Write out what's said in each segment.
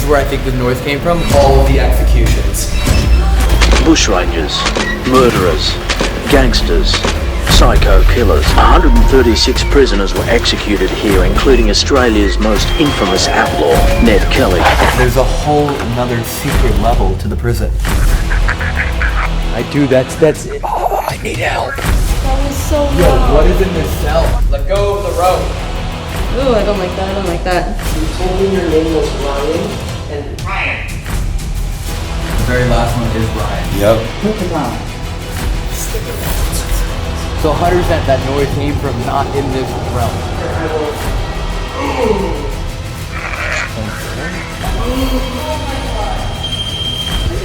is where I think the noise came from. All of the executions. Bushrangers, murderers, gangsters, psycho killers. 136 prisoners were executed here, including Australia's most infamous outlaw, Ned Kelly. There's a whole another secret level to the prison. That's it. Oh, I need help. That was so Yo, loud. what is in this cell? Let go of the rope. Ooh, I don't like that. I don't like that. You told me your name was Ryan, and Ryan. The very last one is Ryan. Yep. So 100% that noise came from not in this realm.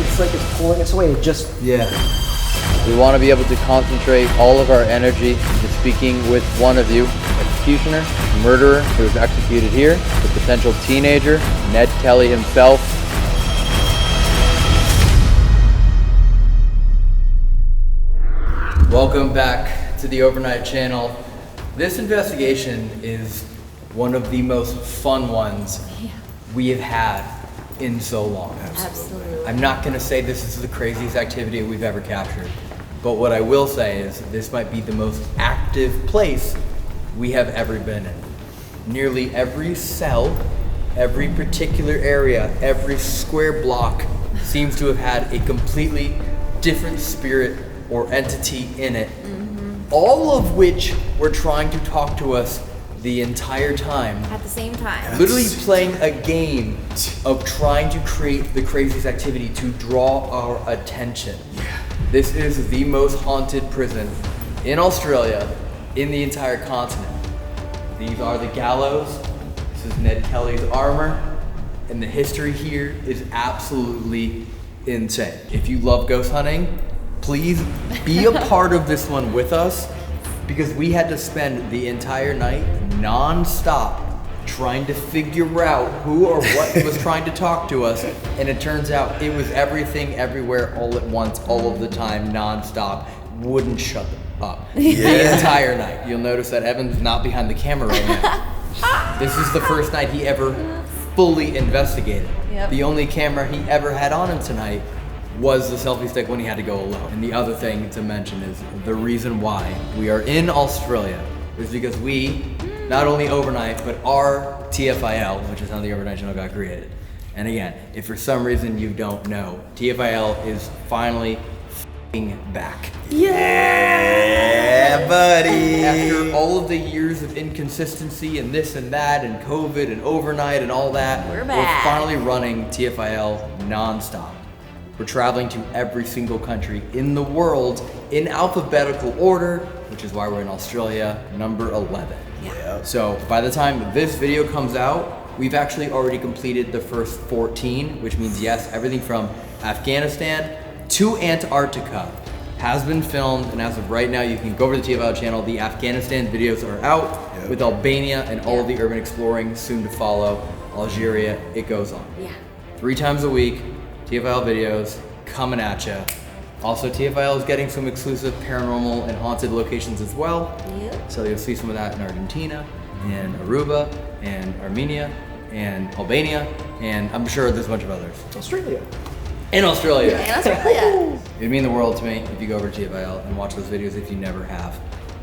It's like it's pulling us away. Yeah. We want to be able to concentrate all of our energy into speaking with one of you, executioner, murderer who was executed here, the potential teenager, Ned Kelly himself. Welcome back to the Overnight Channel. This investigation is one of the most fun ones we have had in so long. Absolutely. I'm not going to say this is the craziest activity we've ever captured, but what I will say is this might be the most active place we have ever been in. Nearly every cell, every particular area, every square block seems to have had a completely different spirit or entity in it, all of which were trying to talk to us the entire time. At the same time. Literally playing a game of trying to create the craziest activity to draw our attention. This is the most haunted prison in Australia, in the entire continent. These are the gallows. This is Ned Kelly's armor. And the history here is absolutely insane. If you love ghost hunting, please be a part of this one with us, because we had to spend the entire night non-stop trying to figure out who or what was trying to talk to us, and it turns out it was everything, everywhere, all at once, all of the time, non-stop. Wouldn't shut up the entire night. You'll notice that Evan's not behind the camera right now. This is the first night he ever fully investigated. Yep. The only camera he ever had on him tonight was the selfie stick when he had to go alone. And the other thing to mention is the reason why we are in Australia is because we, not only overnight, but our TFIL, which is how the Overnight Channel got created. And again, if for some reason you don't know, TFIL is finally f***ing back. Yeah, buddy. After all of the years of inconsistency and this and that and COVID and overnight and all that, We're back. We're finally running TFIL non-stop. We're traveling to every single country in the world in alphabetical order, which is why we're in Australia, number 11. Yeah. So by the time this video comes out, we've actually already completed the first 14, which means yes, everything from Afghanistan to Antarctica has been filmed, and as of right now, you can go over to the TFIL channel. The Afghanistan videos are out with Albania and all of the urban exploring soon to follow. Algeria, it goes on. Yeah. 3 times a week. TFIL videos coming at you. Also, TFIL is getting some exclusive paranormal and haunted locations as well. Yep. So you'll see some of that in Argentina, and Aruba, and Armenia, and Albania, and I'm sure there's a bunch of others. Australia. In Australia. In Australia. It'd mean the world to me if you go over to TFIL and watch those videos if you never have.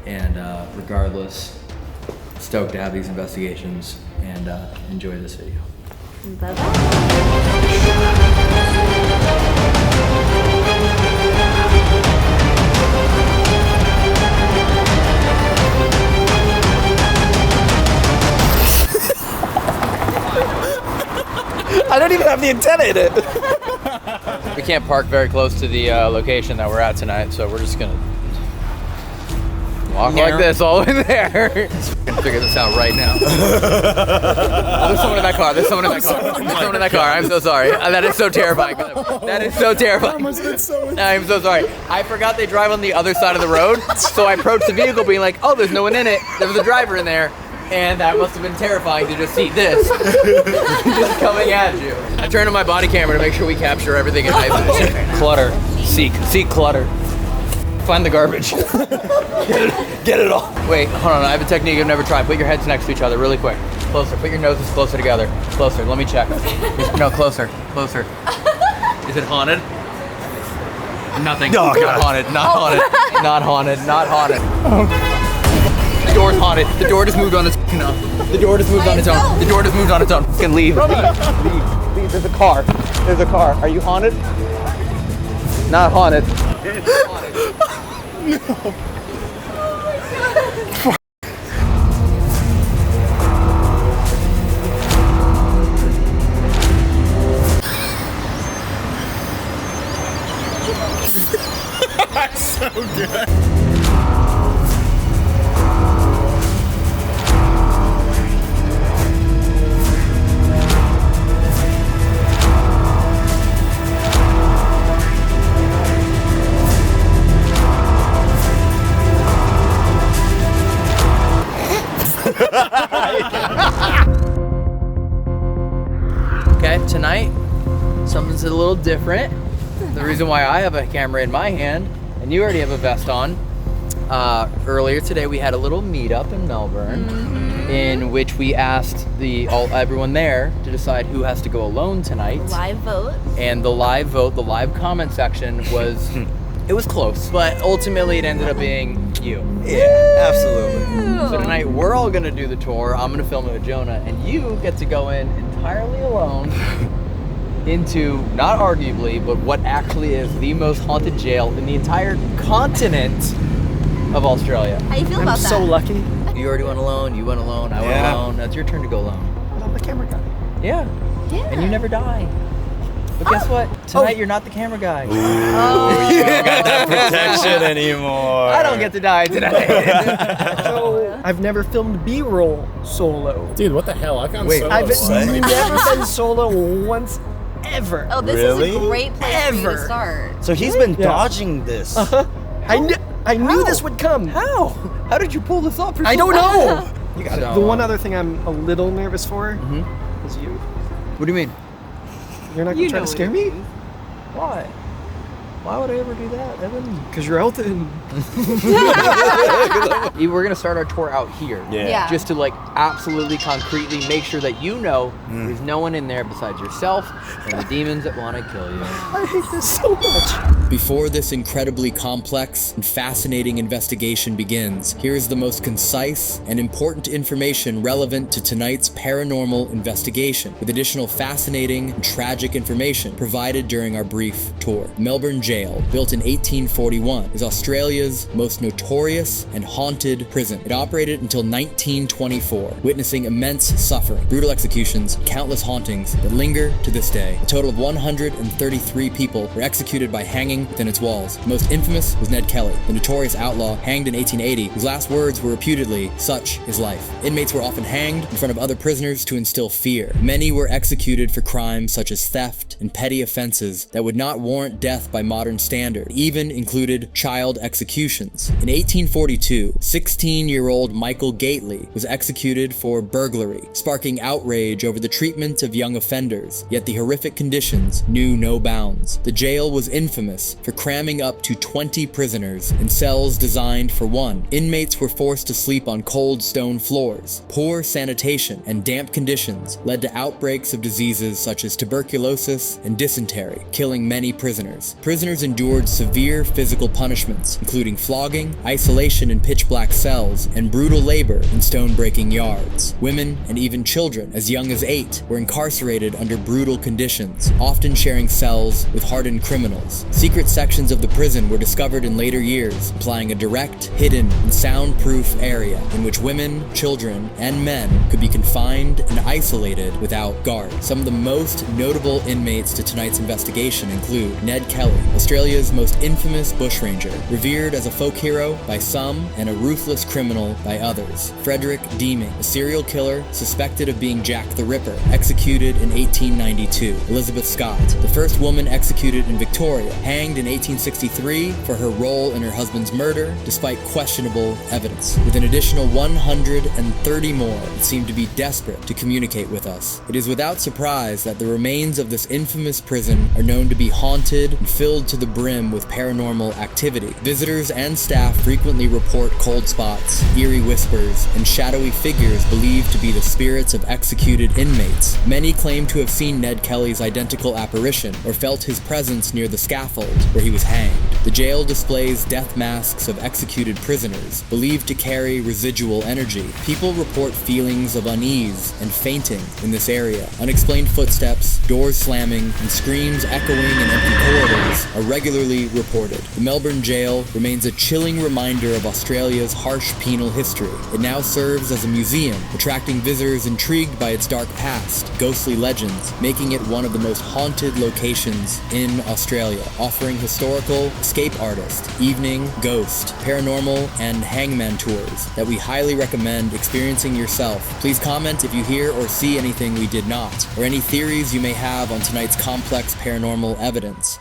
And regardless, stoked to have these investigations, and enjoy this video. Bye-bye. I don't even have the antenna in it. We can't park very close to the location that we're at tonight, so we're just gonna walk like this all the way there. We're gonna figure this out right now. Oh, there's someone in that car. There's someone in that car. There's someone in that car. I'm so sorry. That is so terrifying. That is so terrifying. I'm so sorry. I forgot they drive on the other side of the road, so I approached the vehicle being like, oh, there's no one in it. There was a driver in there. And that must have been terrifying to just see this just coming at you. I turned on my body camera to make sure we capture everything in high definition. Clutter. Seek clutter. Find the garbage. Get it all. Wait, hold on. I have a technique I've never tried. Put your heads next to each other really quick. Closer. Put your noses closer together. Closer. Let me check. No, closer. Closer. Is it haunted? Nothing. Oh, not God. haunted. Not haunted. Not haunted. Not haunted. The door's haunted. The door just moved on its own. The door just moved on its own. The door just moved on its own. Fucking leave. Leave. There's a car. There's a car. Are you haunted? Not haunted. So good. Okay, tonight, something's a little different. The reason why I have a camera in my hand and you already have a vest on. Earlier today, we had a little meetup in Melbourne in which we asked everyone there to decide who has to go alone tonight. Live vote. And the live vote, the live comment section was, it was close, but ultimately it ended up being you. Yeah, absolutely. So tonight we're all gonna do the tour. I'm gonna film it with Jonah, and you get to go in entirely alone into, not arguably, but what actually is the most haunted jail in the entire continent of Australia. How you feel about I'm that? so lucky. You already went alone, you went alone, I went Yeah. alone. That's your turn to go alone. But I'm the camera guy. Yeah. Yeah. And you never die. But guess what? Tonight you're not the camera guy. You don't got that protection anymore. I don't get to die tonight. So, I've never filmed B-roll solo. Dude, what the hell? I've gone Wait, solo. I've so many never been solo once ever. Oh, this Really? is a great place for you Ever. to start. So he's been Yeah. dodging this. I knew this would come. How? How did you pull this off? I don't know. You got it. The one other thing I'm a little nervous for is you. What do you mean? You're not gonna try to scare me? Why? Why would I ever do that, Evan? Because you're Elton. We're gonna start our tour out here. Yeah. Just to like absolutely concretely make sure that you know there's no one in there besides yourself and the demons that want to kill you. I hate this so much. Before this incredibly complex and fascinating investigation begins, here is the most concise and important information relevant to tonight's paranormal investigation, with additional fascinating and tragic information provided during our brief tour. Melbourne Gaol, built in 1841, is Australia's most notorious and haunted prison. It operated until 1924, witnessing immense suffering, brutal executions, countless hauntings that linger to this day. A total of 133 people were executed by hanging within its walls. The most infamous was Ned Kelly, the notorious outlaw hanged in 1880, whose last words were reputedly, "Such is life." Inmates were often hanged in front of other prisoners to instill fear. Many were executed for crimes such as theft and petty offenses that would not warrant death by modern standard, even included child executions. In 1842, 16-year-old Michael Gately was executed for burglary, sparking outrage over the treatment of young offenders, yet the horrific conditions knew no bounds. The jail was infamous for cramming up to 20 prisoners in cells designed for one. Inmates were forced to sleep on cold stone floors. Poor sanitation and damp conditions led to outbreaks of diseases such as tuberculosis and dysentery, killing many prisoners. Prisoners endured severe physical punishments, including flogging, isolation in pitch-black cells, and brutal labor in stone-breaking yards. Women and even children, as young as 8, were incarcerated under brutal conditions, often sharing cells with hardened criminals. Secret sections of the prison were discovered in later years, implying a direct, hidden, and soundproof area in which women, children, and men could be confined and isolated without guard. Some of the most notable inmates to tonight's investigation include Ned Kelly, Australia's most infamous bushranger, revered as a folk hero by some and a ruthless criminal by others. Frederick Deeming, a serial killer suspected of being Jack the Ripper, executed in 1892. Elizabeth Scott, the first woman executed in Victoria, hanged in 1863 for her role in her husband's murder, despite questionable evidence. With an additional 130 more that seem to be desperate to communicate with us. It is without surprise that the remains of this infamous prison are known to be haunted and filled filled to the brim with paranormal activity. Visitors and staff frequently report cold spots, eerie whispers, and shadowy figures believed to be the spirits of executed inmates. Many claim to have seen Ned Kelly's identical apparition or felt his presence near the scaffold where he was hanged. The jail displays death masks of executed prisoners, believed to carry residual energy. People report feelings of unease and fainting in this area. Unexplained footsteps, doors slamming, and screams echoing in empty corridors are regularly reported. The Melbourne Gaol remains a chilling reminder of Australia's harsh penal history. It now serves as a museum, attracting visitors intrigued by its dark past, ghostly legends, making it one of the most haunted locations in Australia, offering historical, escape artist, evening, ghost, paranormal, and hangman tours that we highly recommend experiencing yourself. Please comment if you hear or see anything we did not, or any theories you may have on tonight's complex paranormal evidence.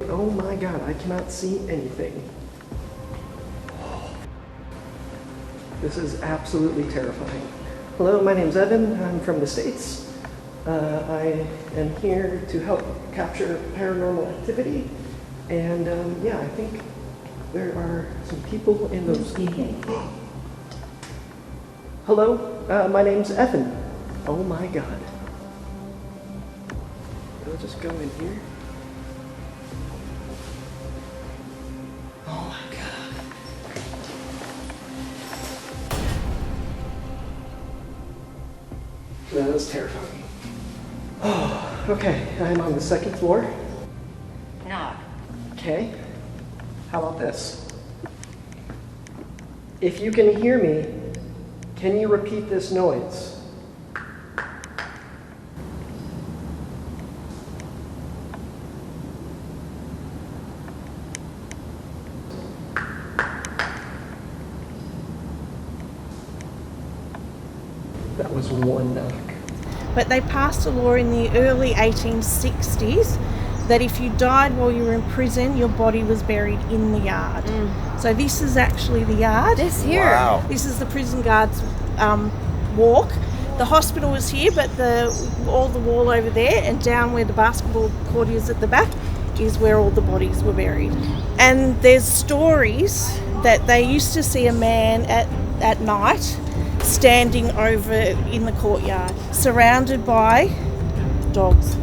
Oh my god, I cannot see anything. This is absolutely terrifying. Hello, my name's Evan. I'm from the States. I am here to help capture paranormal activity. And yeah, I think there are some people in those. Hello, my name's Evan. Oh my god. I'll just go in here. Oh my god. That was terrifying. Oh, okay, I'm on the second floor. Knock. Okay, how about this? If you can hear me, can you repeat this noise? That was one knock. But they passed a law in the early 1860s that if you died while you were in prison, your body was buried in the yard. So this is actually the yard. This here. Wow. This is the prison guard's walk. The hospital was here, but all the wall over there and down where the basketball court is at the back is where all the bodies were buried. And there's stories that they used to see a man at night standing over in the courtyard, surrounded by dogs.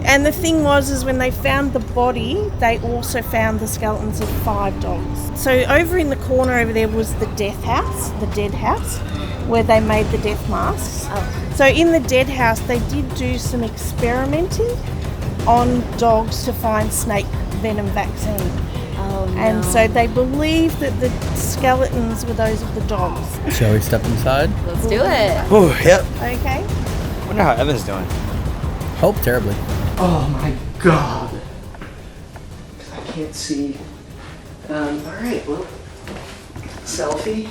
And the thing was when they found the body, they also found the skeletons of 5 dogs. So over in the corner over there was the death house, the dead house, where they made the death masks. So in the dead house, they did do some experimenting on dogs to find snake venom vaccine. Oh, no. And so they believe that the skeletons were those of the dogs. Shall we step inside? Let's do it. Oh, yep. Okay? Wonder how Evan's doing. Hope terribly. Oh my god. I can't see. Alright, well, selfie.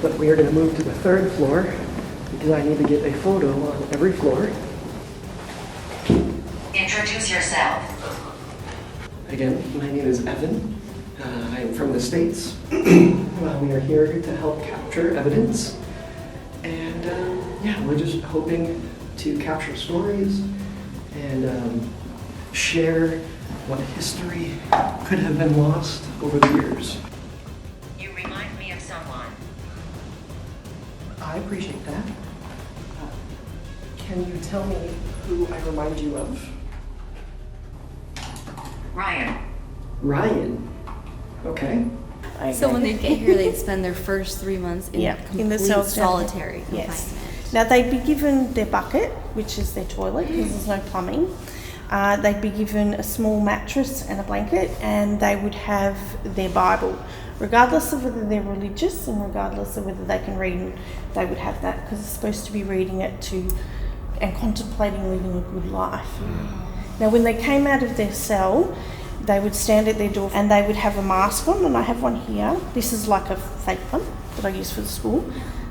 But we are going to move to the 3rd floor because I need to get a photo on every floor. Introduce yourself. Again, my name is Evan. I am from the States. We are here to help capture evidence. And yeah, we're just hoping to capture stories and share what history could have been lost over the years. You remind me of someone. I appreciate that. Can you tell me who I remind you of? Ryan. Ryan. Okay. So when they get here, they'd spend their first 3 months in complete in the cells down there. solitary Yes. confinement. Now they'd be given their bucket, which is their toilet, because there's no plumbing. They'd be given a small mattress and a blanket, and they would have their Bible. Regardless of whether they're religious and regardless of whether they can read, they would have that because they're supposed to be reading it and contemplating living a good life. Now when they came out of their cell, They would stand at their door and they would have a mask on, and I have one here. This is like a fake one that I use for the school.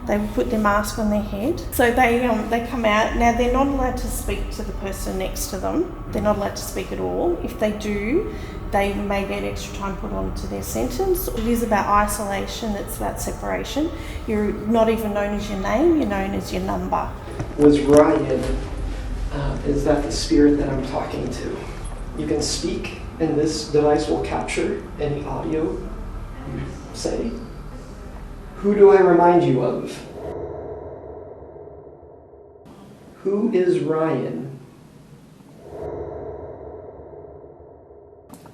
They would put their mask on their head. So they come out. Now, they're not allowed to speak to the person next to them. They're not allowed to speak at all. If they do, they may get extra time put onto their sentence. It is about isolation, it's about separation. You're not even known as your name, you're known as your number. Was Ryan, is that the spirit that I'm talking to? You can speak, and this device will capture any audio you say. Who do I remind you of? Who is Ryan?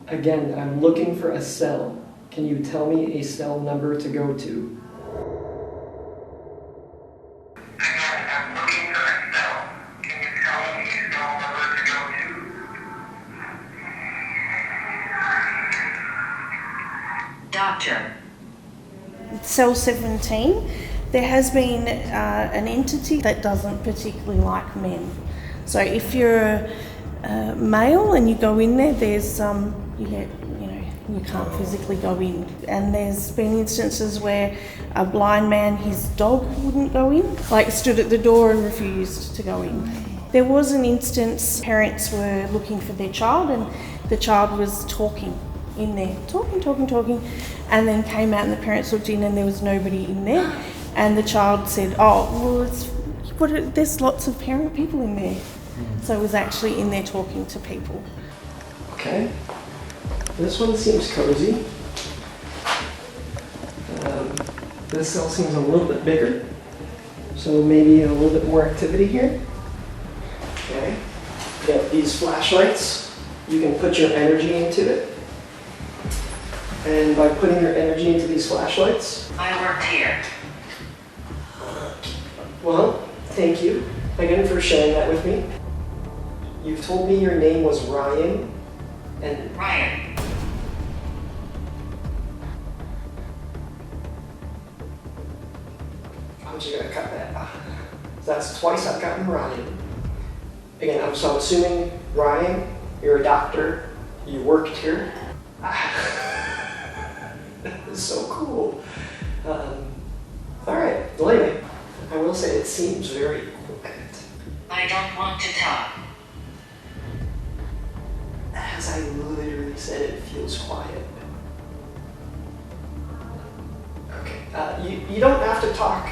Again, I'm looking for a cell. Can you tell me a cell number to go to? Again, I'm looking for a cell. Can you tell me a cell number to go to? Doctor. Cell 17, there has been an entity that doesn't particularly like men. So if you're a male and you go in there, there's you can't physically go in. And there's been instances where a blind man, his dog wouldn't go in, like stood at the door and refused to go in. There was an instance, parents were looking for their child and the child was talking in there, talking, and then came out and the parents looked in and there was nobody in there. And the child said, oh, well, there's lots of parent people in there. So it was actually in there talking to people. Okay. This one seems cozy. This cell seems a little bit bigger. So maybe a little bit more activity here. Okay. You have these flashlights. You can put your energy into it. And by putting your energy into these flashlights... I worked here. Well, thank you again for sharing that with me. You've told me your name was Ryan, and... Ryan. I'm just gonna cut that. That's twice I've gotten Ryan. Again, I'm assuming, Ryan, you're a doctor, you worked here. That is so cool. Alright, well anyway, I will say it seems very quiet. I don't want to talk. As I literally said, it feels quiet. Okay, you don't have to talk.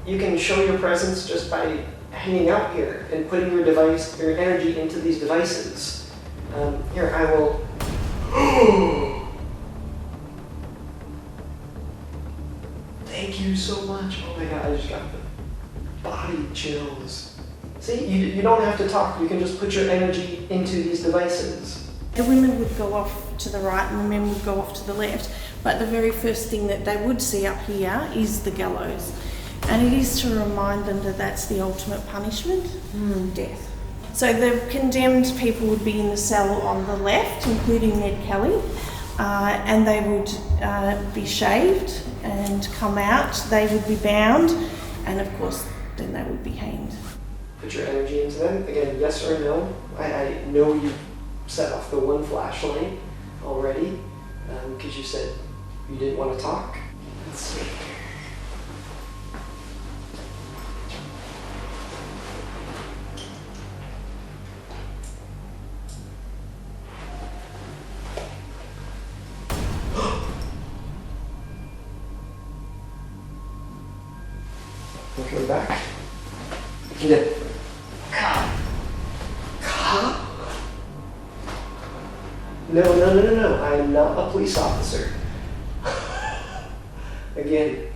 You can show your presence just by hanging out here and putting your energy into these devices. Here, I will... Thank you so much. Oh my god, I just got the body chills. See, you don't have to talk. You can just put your energy into these devices. The women would go off to the right and the men would go off to the left, but the very first thing that they would see up here is the gallows. And it is to remind them that that's the ultimate punishment, death. So the condemned people would be in the cell on the left, including Ned Kelly, and they would be shaved and come out. They would be bound, and of course, then they would be hanged. Put your energy into them. Again, yes or no. I know you set off the one flashlight already, because you said you didn't want to talk. Let's see. Looking back. Yeah. Cop. Cop? No. I'm not a police officer. Again.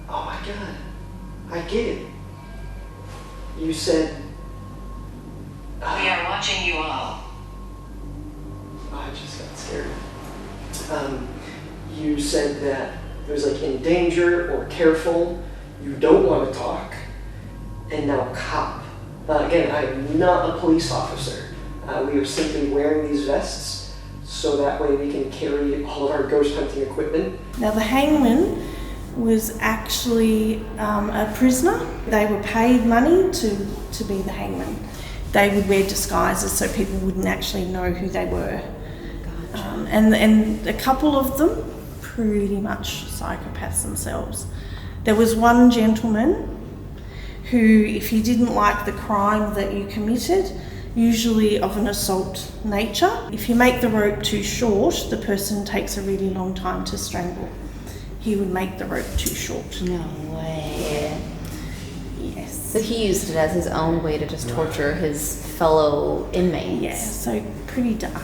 Oh my god. I get it. You said... We are watching you all. I just got scared. You said that it was like in danger or careful, you don't want to talk, and now cop. Again, I'm not a police officer. We are simply wearing these vests so that way we can carry all of our ghost hunting equipment. Now the hangman was actually a prisoner. They were paid money to be the hangman. they would wear disguises so people wouldn't actually know who they were. And a couple of them pretty much psychopaths themselves. There was one gentleman who, if he didn't like the crime that you committed, usually of an assault nature, if you make the rope too short, the person takes a really long time to strangle. He would make the rope too short. No way. Yes. So he used it as his own way to just torture his fellow inmates. Yeah, so pretty dark.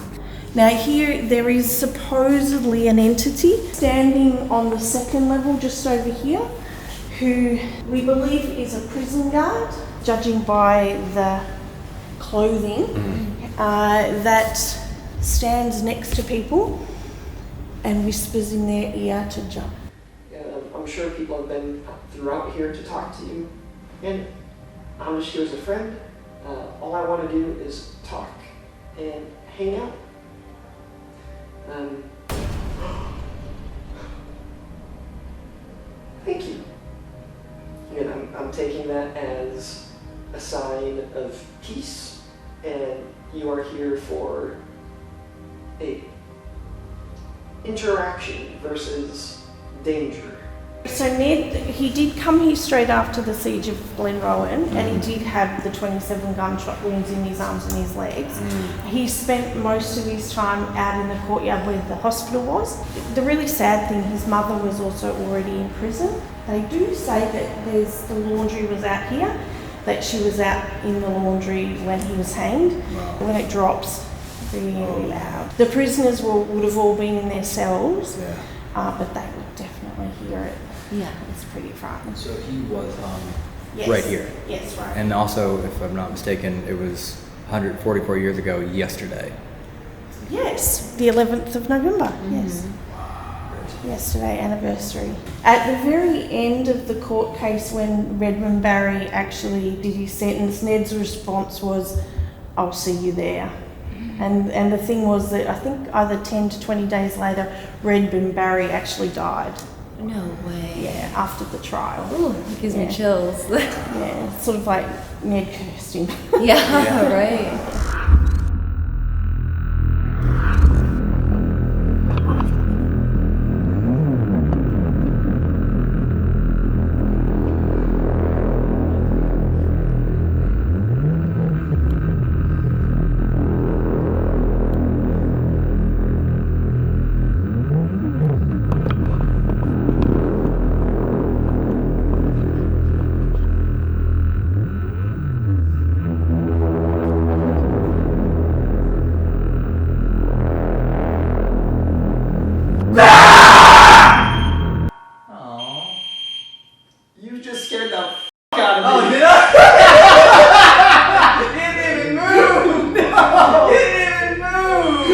Now here there is supposedly an entity standing on the second level just over here who we believe is a prison guard, judging by the clothing, that stands next to people and whispers in their ear to jump. I'm sure people have been throughout here to talk to you, and I'm just here as a friend. All I want to do is talk and hang out. Thank you. And I'm taking that as a sign of peace, and you are here for a interaction versus danger. So Ned, he did come here straight after the siege of Glenrowan, and he did have the 27 gunshot wounds in his arms and his legs. He spent most of his time out in the courtyard where the hospital was. The really sad thing, his mother was also already in prison. They do say that the laundry was out here, that she was out in the laundry when he was hanged. When it drops, really loud. The prisoners would have all been in their cells, but they would definitely hear it. Yeah, it's pretty frightening. So he was Yes. right here. Yes, right. And also, if I'm not mistaken, it was 144 years ago yesterday. Yes, the 11th of November, yes. Yesterday, anniversary. At the very end of the court case, when Redmond Barry actually did his sentence, Ned's response was, "I'll see you there." And the thing was that I think either 10 to 20 days later, Redmond Barry actually died. No way. Yeah, after the trial. Ooh, it gives me chills. Yeah, sort of like Ned cursed him. Yeah, right. You just scared the f*** out of me. Oh, did I? He didn't even move! No! He didn't even move!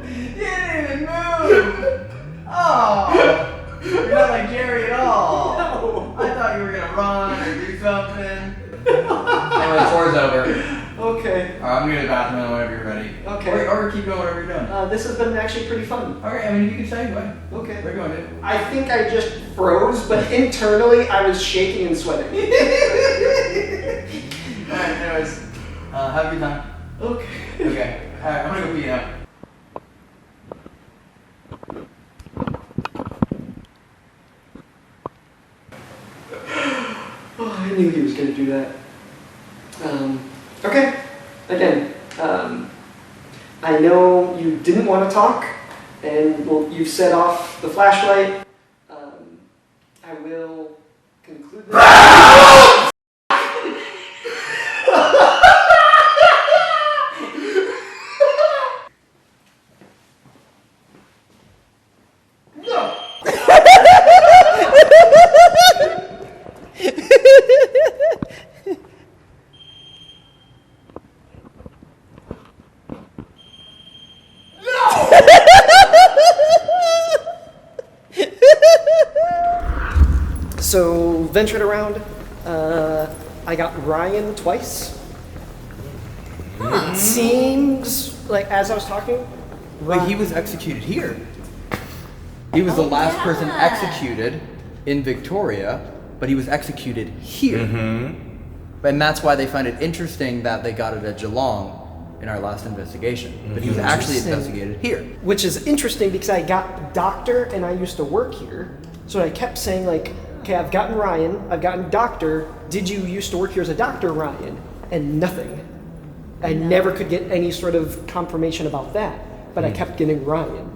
He didn't even move! Oh! You're not like Jerry at all. No. I thought you were gonna run or do something. Anyway, the tour's over. Okay. Alright, I'm gonna go to the bathroom whenever you're ready. Okay. Or keep going whatever you're doing. This has been actually pretty fun. Okay, I mean, you can stay, but Okay. where are you going, dude? I think I just froze, but internally I was shaking and sweating. Alright, anyways, have a good time. Okay. Okay. Alright, I'm gonna go pee now. Oh, I knew he was going to do that. Okay. Again, I know you didn't want to talk, and well, you've set off the flashlight. I will conclude this. So, ventured around. I got Ryan twice. Seems like, as I was talking, Wait, he was executed here. He was the last person executed in Victoria, but he was executed here. And that's why they find it interesting that they got it at Geelong in our last investigation. But he was actually investigated here. Which is interesting because I got doctor and I used to work here. So I kept saying like, okay, I've gotten Ryan, I've gotten doctor. Did you used to work here as a doctor, Ryan? And nothing. I never could get any sort of confirmation about that. But I kept getting Ryan.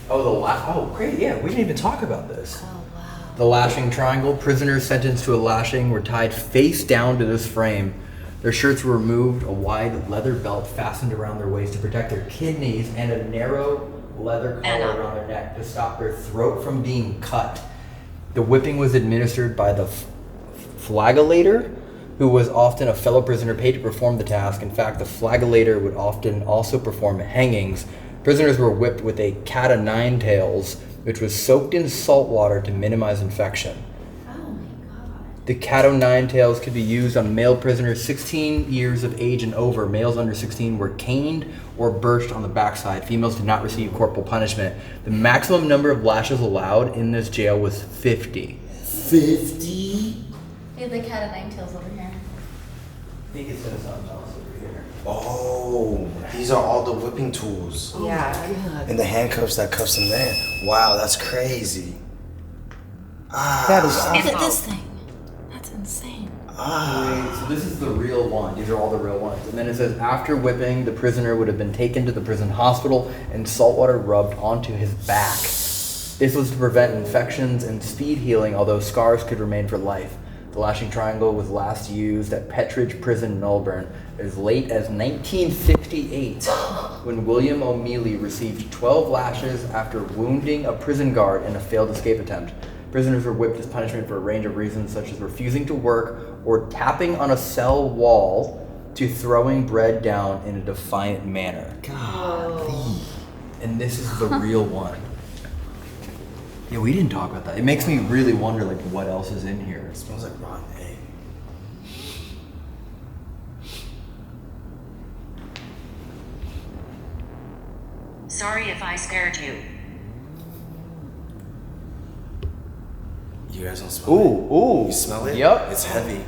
Oh, great, yeah, we didn't even talk about this. Oh, wow. The lashing triangle. Prisoners sentenced to a lashing were tied face down to this frame. Their shirts were removed, a wide leather belt fastened around their waist to protect their kidneys, and a narrow leather collar around their neck to stop their throat from being cut. The whipping was administered by the flagellator, who was often a fellow prisoner paid to perform the task. In fact, the flagellator would often also perform hangings. Prisoners were whipped with a cat o' nine tails, which was soaked in salt water to minimize infection. Oh my God. The cat o' nine tails could be used on male prisoners 16 years of age and over. Males under 16 were caned or birched on the backside. Females did not receive corporal punishment. The maximum number of lashes allowed in this jail was 50. 50? We have the cat o' nine tails over here. I think it says something else over here. Oh, these are all the whipping tools. Yeah. And the handcuffs that cuffs them in. Wow, that's crazy. That is awesome. Look at this thing. That's insane. Wait, so this is the real one. These are all the real ones. And then it says, after whipping, the prisoner would have been taken to the prison hospital and salt water rubbed onto his back. This was to prevent infections and speed healing, although scars could remain for life. The lashing triangle was last used at Pettridge Prison, Melbourne, as late as 1958, when William O'Meally received 12 lashes after wounding a prison guard in a failed escape attempt. Prisoners were whipped as punishment for a range of reasons, such as refusing to work or tapping on a cell wall to throwing bread down in a defiant manner. Golly. And this is the real one. Yeah, we didn't talk about that. It makes me really wonder, like, what else is in here. It smells like rotten egg. Sorry if I scared you. You guys don't smell it? Ooh. You smell it? Yep. It's heavy.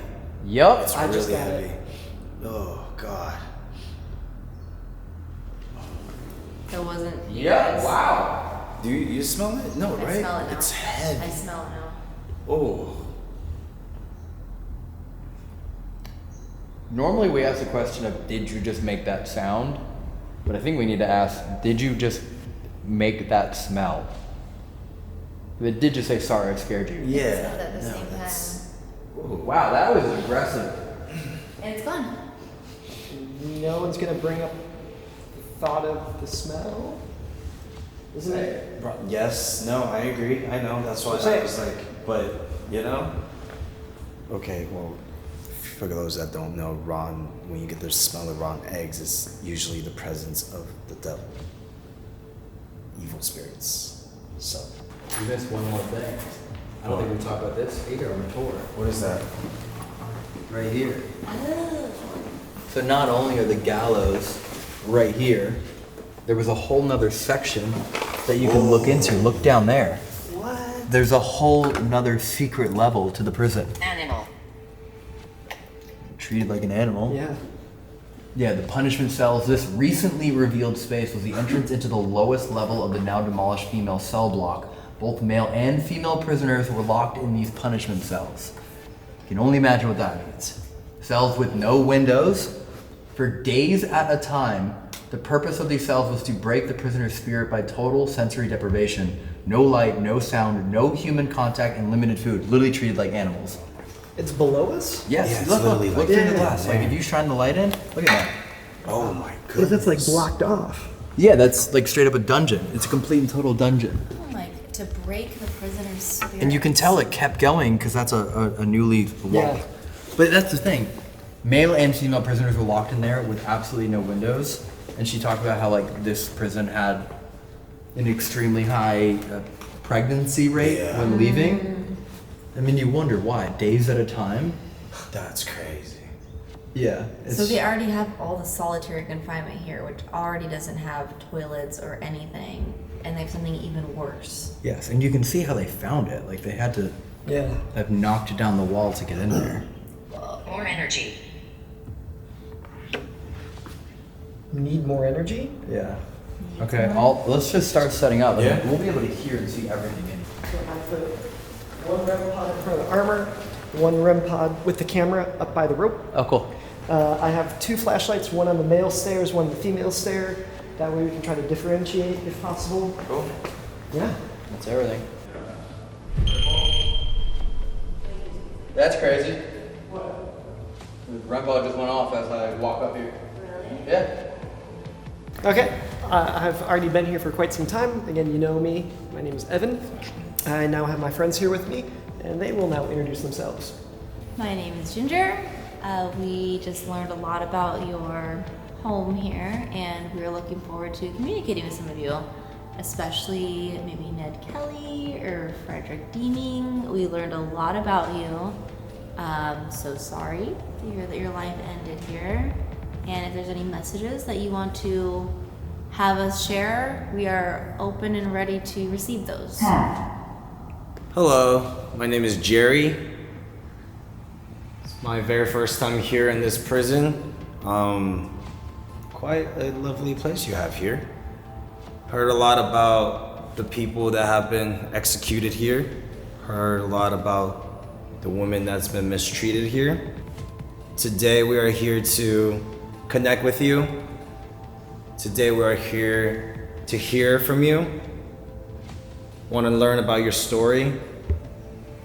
Yep. It's I just really got it. heavy. Oh, God. It wasn't. Yeah, wow. Do you smell it? No, I right? smell it now. It's heavy. I smell it now. Oh. Normally we ask the question of, did you just make that sound? But I think we need to ask, did you just make that smell? It did just say, sorry, I scared you. Yeah. At the same time. Ooh, wow, that was aggressive. And it's gone. No one's gonna bring up the thought of the smell, isn't it? Yes, no, I agree. I know. That's why I was like, but, you know? Okay, well, for those that don't know, when you get the smell of rotten eggs, it's usually the presence of the devil. Evil spirits. So. You missed one more thing. I don't think we talked about this either on the tour. What is that? Right here. So not only are the gallows right here, there was a whole nother section that you can look into. Look down there. What? There's a whole nother secret level to the prison. Animal. Treated like an animal. Yeah. Yeah, the punishment cells. This recently revealed space was the entrance into the lowest level of the now demolished female cell block. Both male and female prisoners were locked in these punishment cells. You can only imagine what that means. Cells with no windows. For days at a time, the purpose of these cells was to break the prisoner's spirit by total sensory deprivation. No light, no sound, no human contact, and limited food. Literally treated like animals. It's below us? Yes, Yeah, it's look literally through like- the Yeah. glass. Like if you shine the light in, look at that. Oh my Because goodness. it's like blocked off. Yeah, that's like straight up a dungeon. It's a complete and total dungeon. Like to break the prisoner's spirit. And you can tell it kept going because that's a newly wall. Yeah. But that's the thing. Male and female prisoners were locked in there with absolutely no windows. And she talked about how like this prison had an extremely high pregnancy rate when leaving. I mean, you wonder why. Days at a time? That's crazy. Yeah. So they already have all the solitary confinement here, which already doesn't have toilets or anything, and they have something even worse. Yes, and you can see how they found it. Like they had to Yeah. have knocked down the wall to get in there. more energy. Need more energy? Yeah. Okay, let's just start setting up. Yeah. We'll be able to hear and see everything in. So I put one REM pod in front of the armor, one REM pod with the camera up by the rope. Oh, cool. I have 2 flashlights, one on the male stairs, one on the female stair. That way we can try to differentiate if possible. Cool. Yeah. That's everything. That's crazy. What? The grandpa just went off as I walk up here. Really? Yeah. Okay. I've already been here for quite some time. Again, you know me. My name is Evan. I now have my friends here with me, and they will now introduce themselves. My name is Ginger. We just learned a lot about your home here, and we're looking forward to communicating with some of you, especially maybe Ned Kelly or Frederick Deeming. We learned a lot about you. So sorry to hear that your life ended here. And if there's any messages that you want to have us share, we are open and ready to receive those. Hello, my name is Jerry. It's my very first time here in this prison. Quite a lovely place you have here. Heard a lot about the people that have been executed here. Heard a lot about the woman that's been mistreated here. Today we are here to connect with you. Today we are here to hear from you. Want to learn about your story.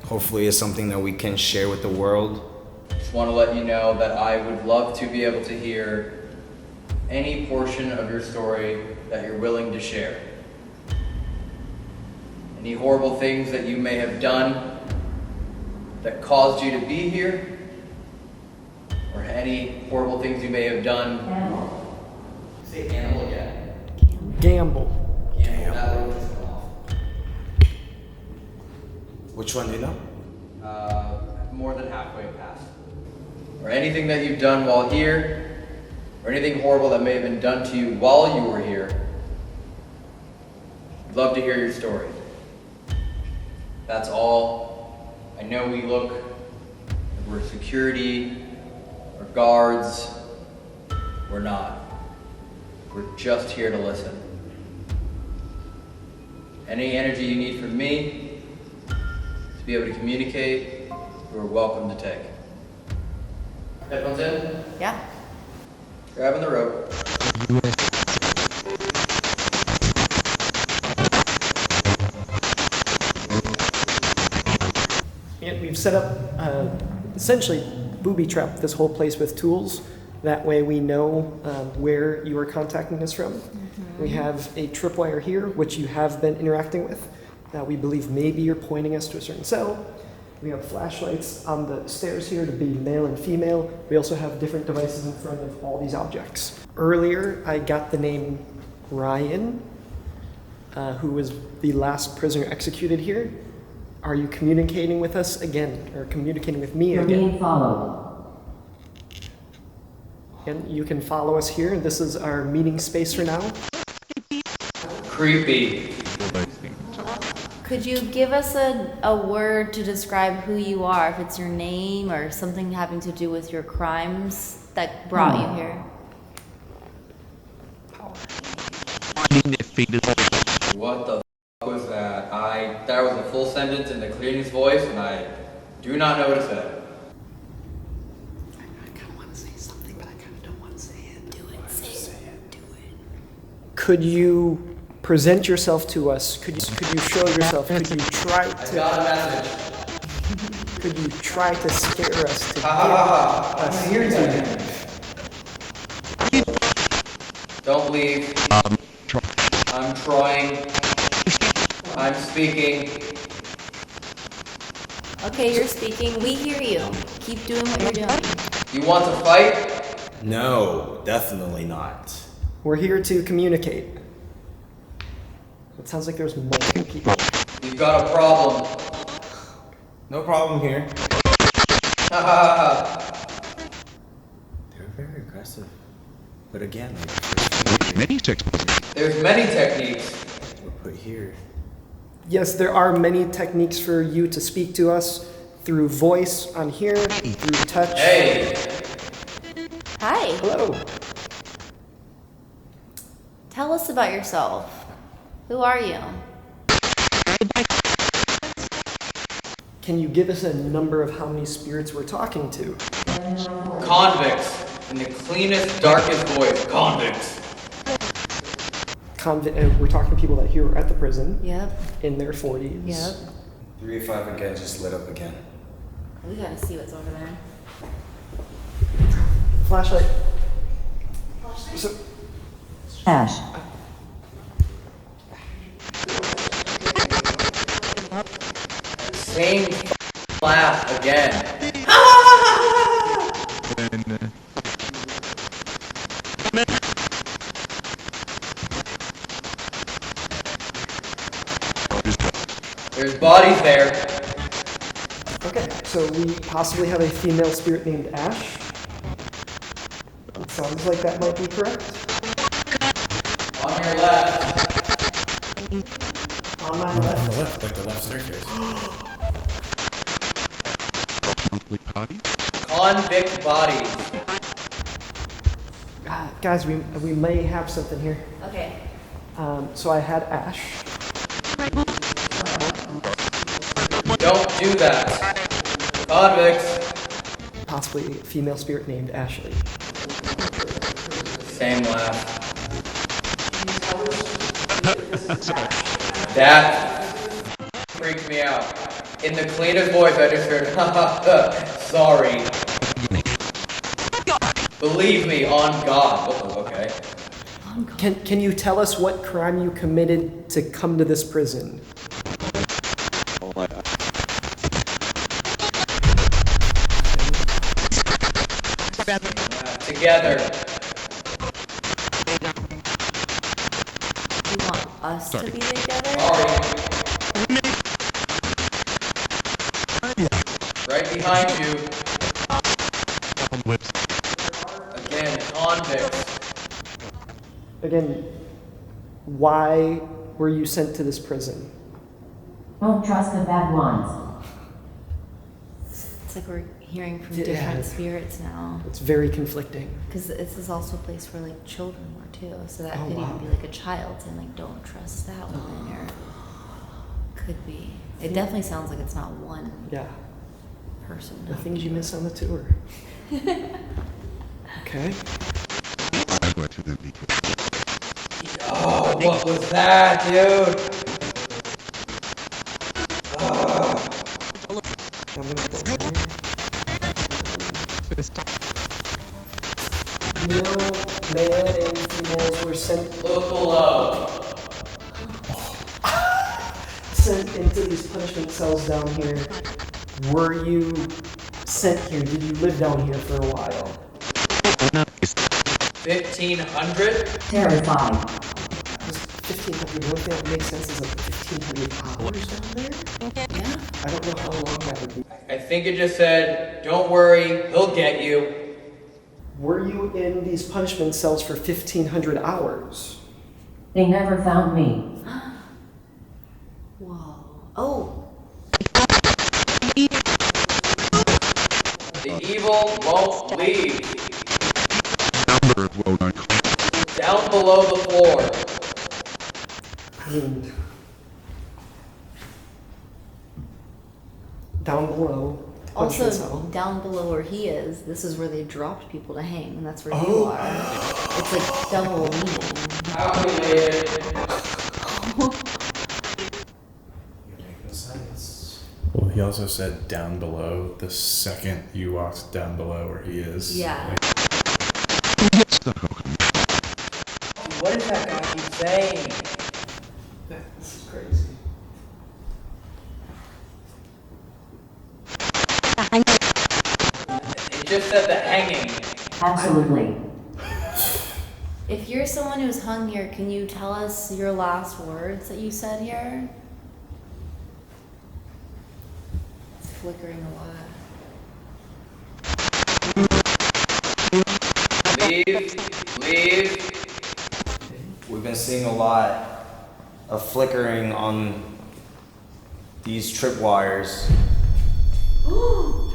Hopefully it's something that we can share with the world. Just want to let you know that I would love to be able to hear any portion of your story that you're willing to share. Any horrible things that you may have done that caused you to be here, or any horrible things you may have done. Animal. Say animal again. Gamble. Gamble. That word just went off. Which one do you know? More than halfway past. Or anything that you've done while here, or anything horrible that may have been done to you while you were here. I'd love to hear your story. That's all. I know we're security, or guards. We're not. We're just here to listen. Any energy you need from me to be able to communicate, you're welcome to take. Headphones in? Yeah. Grabbing the rope. And we've set up, essentially, booby trap this whole place with tools. That way we know where you are contacting us from. Mm-hmm. We have a tripwire here, which you have been interacting with. We believe maybe you're pointing us to a certain cell. We have flashlights on the stairs here to be male and female. We also have different devices in front of all these objects. Earlier, I got the name Ryan, who was the last prisoner executed here. Are you communicating with us again, or communicating with me again? Being followed. And you can follow us here. This is our meeting space for now. Creepy. Could you give us a word to describe who you are, if it's your name or something having to do with your crimes that brought you here? What the f was that? That was a full sentence in the cleanest voice, and I do not know what to say. I kind of want to say something, but I kind of don't want to say it. Do it, say it. Do it. Could you present yourself to us? Could you show yourself? Could you try I got a message. Could you try to scare us to Here's Don't leave. I'm trying. I'm speaking. Okay, you're speaking. We hear you. Keep doing what you're doing. You want to fight? No, definitely not. We're here to communicate. It sounds like there's multiple people. You've got a problem. No problem here. They're very aggressive. But again, there's many techniques. We're put here. Yes, there are many techniques for you to speak to us. through voice on here, through touch. Hey! Hi. Hello. Tell us about yourself. Who are you? Can you give us a number of how many spirits we're talking to? Convicts. In the cleanest, darkest voice. Convicts. We're talking to people that here are at the prison. Yep. In their 40s. Yep. 385 again, just lit up again. We gotta see what's over there. Flashlight. Flashlight? Ash. Same laugh again. There's bodies there. Okay, so we possibly have a female spirit named Ash. It sounds like that might be correct. On your left. On my On left. the left, like the left staircase. Convict bodies. Guys, we may have something here. Okay. So I had Ash. Don't do that. Convicts. Possibly a female spirit named Ashley. Same laugh. That freaked me out. In the cleanest voice, I just heard, sorry. Believe me, on God. Oh, okay. Can you tell us what crime you committed to come to this prison? Together. You want us to be together? Sorry. Right behind you. Again, convicts. Again, why were you sent to this prison? Don't trust the bad ones. It's like we're hearing from Yeah. different spirits now. It's very conflicting. Because this is also a place where like children were too, so that Oh, could wow. even be like a child saying like, "Don't trust that one," or could be. It definitely sounds like it's not one Yeah. person. The things you miss on the tour. Okay. Oh, what was that, dude? I'm gonna go here. No male and females were sent below. Sent into these punishment cells down here. Were you sent here? Did you live down here for a while? 1,500? Terrified. 1,500. The only thing that makes sense is like 1,500 hours down there? Yeah. I don't know how long that would be. I think it just said, don't worry, he'll get you. Were you in these punishment cells for 1,500 hours? They never found me. Whoa. Oh. The evil won't leave. Down below the floor. I mean, down below. Also, punishment cell. down below where he is, this is where they dropped people to hang, and that's where you are. It's like double meaning. Calculated. Well, he also said down below the second you walked down below where he is. Yeah. What does that guy keep saying? This is crazy. It just said the hanging. Absolutely. If you're someone who's hung here, can you tell us your last words that you said here? It's flickering a lot. Leave. We've been seeing a lot of flickering on these tripwires. Look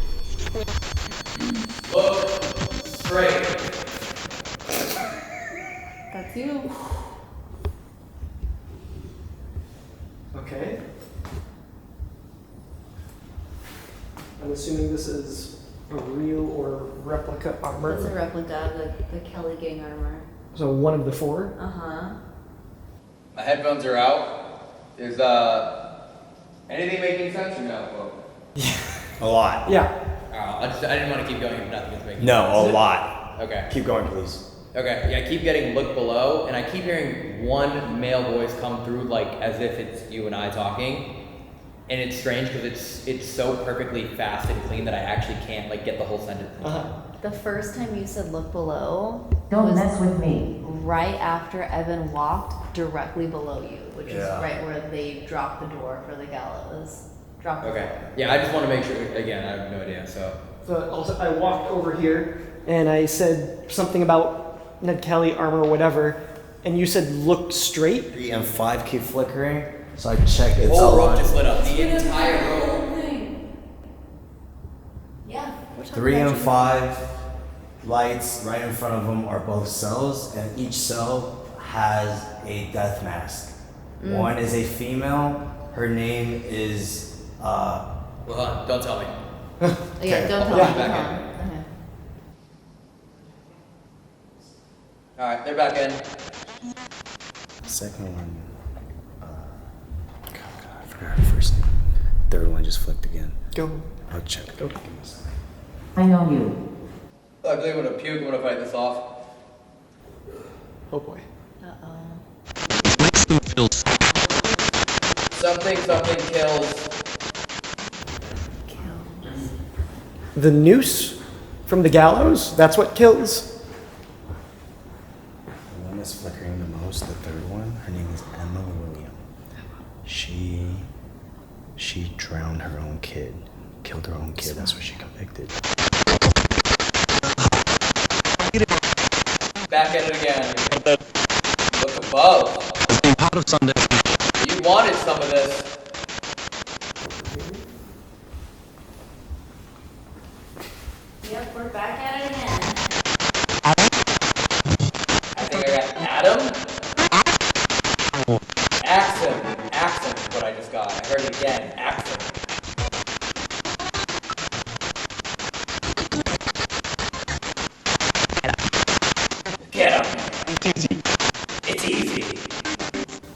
straight. That's you. Okay. I'm assuming this is a real or replica armor. That's a replica of the Kelly gang armor. So one of the four? Uh-huh. My headphones are out. Is anything making sense or no? A lot. Yeah. I didn't want to keep going if nothing was making No, sense. a lot. Okay. Keep going, please. Okay, yeah, I keep getting look below, and I keep hearing one male voice come through, like, as if it's you and I talking. And it's strange because it's so perfectly fast and clean that I actually can't, like, get the whole sentence. The first time you said look below, Don't mess with me. right after Evan walked directly below you, which is Yeah. right where they dropped the door for the gallows. Dropped the Okay. door. Yeah, I just want to make sure, again, I have no idea, so. So also, I walked over here and I said something about Ned Kelly armor or whatever, and you said look straight. 3 and 5 keep flickering, so I check The it's whole row on. just lit up. The entire row. Yeah. we're talking 3 about and you. 5 lights right in front of them are both cells, and each cell has a death mask. One is a female. Her name is Well, hold on, don't tell me. Yeah, don't tell Yeah. me. Back Hold in. on. Okay. Alright, they're back in. second one. God, I forgot her first name. Third one just flicked again. Go. I'll check. Go. Give me a second. I know you. I believe I'm gonna puke, I'm gonna fight this off. Oh boy. Uh-oh. Something kills. The noose from the gallows? That's what kills? The one that's flickering the most, the third one, her name is Emma William. She drowned her own kid. Killed her own kid, that's what she convicted. Back at it again. Look above. You wanted some of this. Yep, we're back at it again. I think I got Adam. Axum is what I just got. I heard it again. Axum. Get him. It's easy.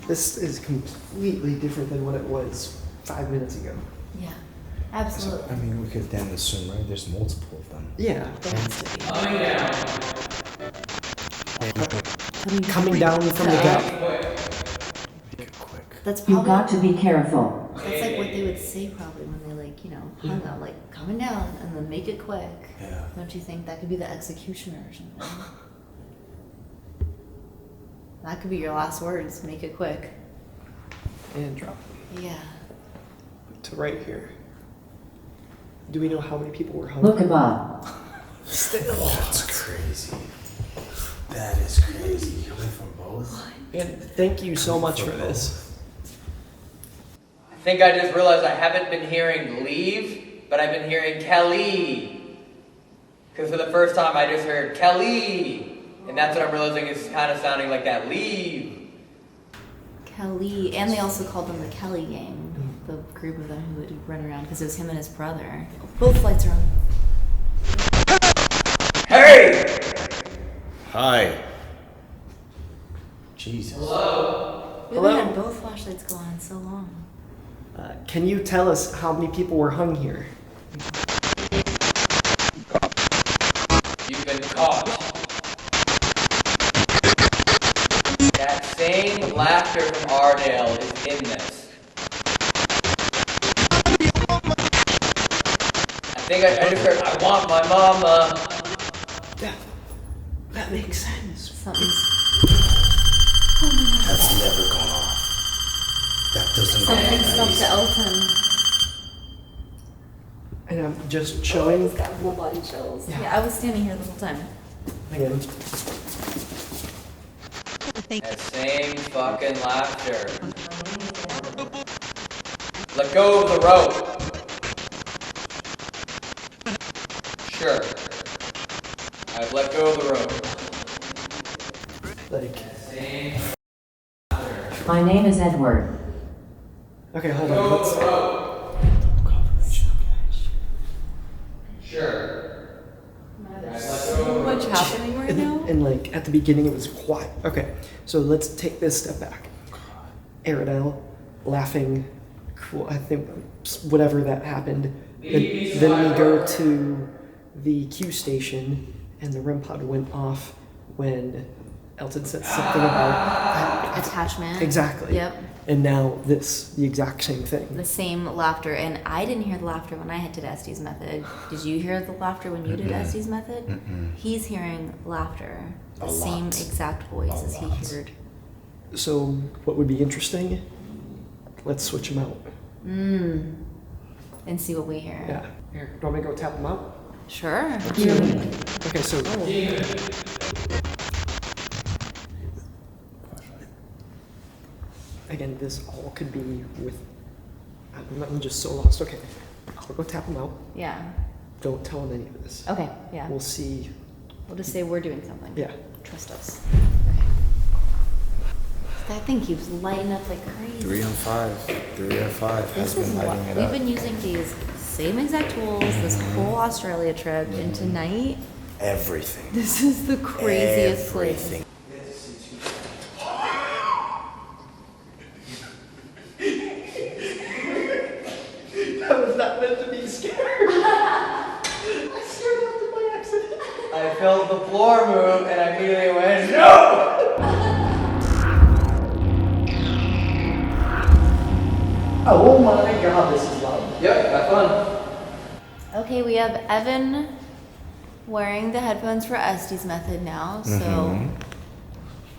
This is completely different than what it was 5 minutes ago. Yeah, absolutely. I mean, we could then assume, right? There's multiple of them. Yeah. There has to be. Coming down. Coming down from the gap. Make it quick. That's You've probably got to be careful. that's like what they would say probably when they hung out, like coming down and then make it quick. Yeah. Don't you think that could be the executioner or something? That could be your last words. Make it quick. And drop Yeah. to right here. Do we know how many people were hung? Look above. That's crazy. That is crazy. Coming from both? And thank you so much for this. I think I just realized I haven't been hearing leave, but I've been hearing Kelly. Because for the first time I just heard Kelly. And that's what I'm realizing is kind of sounding like that leave. Kelly, and they also called them the Kelly gang, the group of them who would run around because it was him and his brother. Both flights are on. Hey! Hi. Jesus. Hello? We haven't had both flashlights go on in so long. Can you tell us how many people were hung here? You've been caught. That same laughter from Ardale is in this. I think I just heard, I want my mama. That makes sense. Something's That's never gone off. That doesn't go something's off. stuck to Elton. And I'm just showing. He's got full body chills. Yeah, I was standing here the whole time. Again. That same fucking laughter. Let go of the rope. Sure. I've let go of the rope. Like, My name is Edward. okay, hold on. Let's. Sure. So much happening right now. And like at the beginning, it was quiet. Okay, so let's take this step back. Aradel laughing, cool. I think whatever that happened. Then we go to the Q station, and the REM pod went off when Elton said something about Attachment. Exactly. Yep. And now this, the exact same thing. The same laughter, and I didn't hear the laughter when I did Estes method. Did you hear the laughter when you did Estes method? He's hearing laughter, the same exact voice as he heard. So what would be interesting? Let's switch them out. And see what we hear. Yeah. Here, do you want me to go tap them out? Sure. Okay, so. Again, this all could be with. I'm just so lost. Okay, I'll go tap them out. Yeah. Don't tell them any of this. Okay. Yeah. We'll see. We'll just say we're doing something. Yeah. Trust us. That thing keeps lighting up like crazy. 3 on 5. 3 on 5 has This is been what lighting it we've up. been using these same exact tools this whole Australia trip, and tonight Everything. this is the craziest Everything. place. That was not meant to be scared. I scared Elton by accident. I felt the floor move and I immediately went, no! Oh my god, this is loud. Yep, have fun. Okay, we have Evan wearing the headphones for Estes method now, so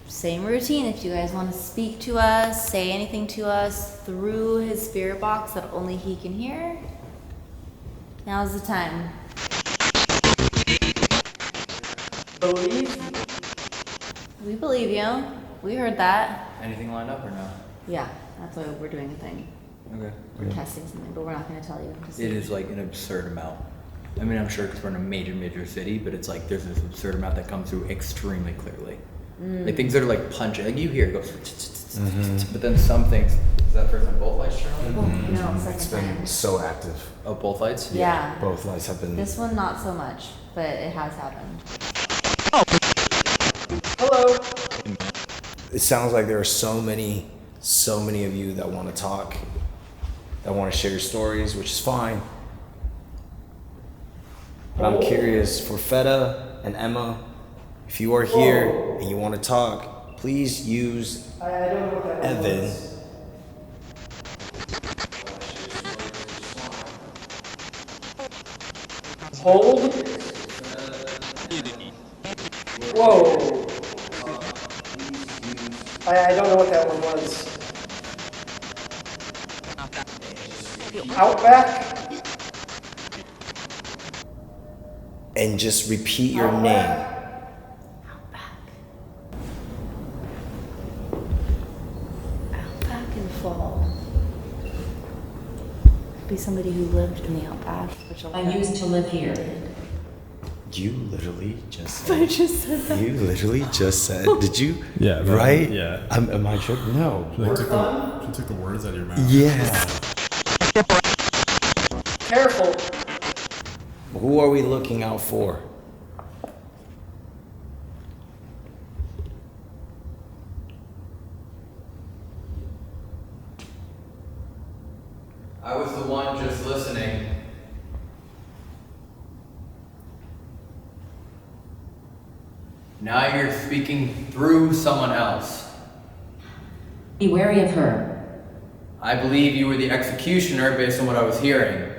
same routine. If you guys want to speak to us, say anything to us through his spirit box that only he can hear, now's the time. Believe? We believe you. We heard that. Anything lined up or no? Yeah, that's why we're doing a thing. Okay. We're testing something, but we're not going to tell you. Just It is like an absurd amount. I mean, I'm sure because we're in a major city, but it's like there's this absurd amount that comes through extremely clearly. Like things that are like punching, like you hear it goes, but then some things. Is that first on both lights, Charlie? No, It's second been time. so active. Oh, both lights? Yeah. Both lights have been. This one, not so much, but it has happened. Hello. It sounds like there are so many of you that want to talk, that want to share your stories, which is fine. But I'm curious for Feta and Emma, if you are here and you want to talk, please use I don't know what that Evan. was. Hold. Whoa. I don't know what that one was. Outback? And just repeat your name. Outback and fall. Could be somebody who lived in the outback, which I used to live here. You literally just I said. just said that. You literally just said. Did you? Yeah, but- Right? yeah. Am I tripping? No. She took the words out of your mouth. Yeah. Careful. Who are we looking out for? I was the one just listening. Now you're speaking through someone else. Be wary of her. I believe you were the executioner based on what I was hearing.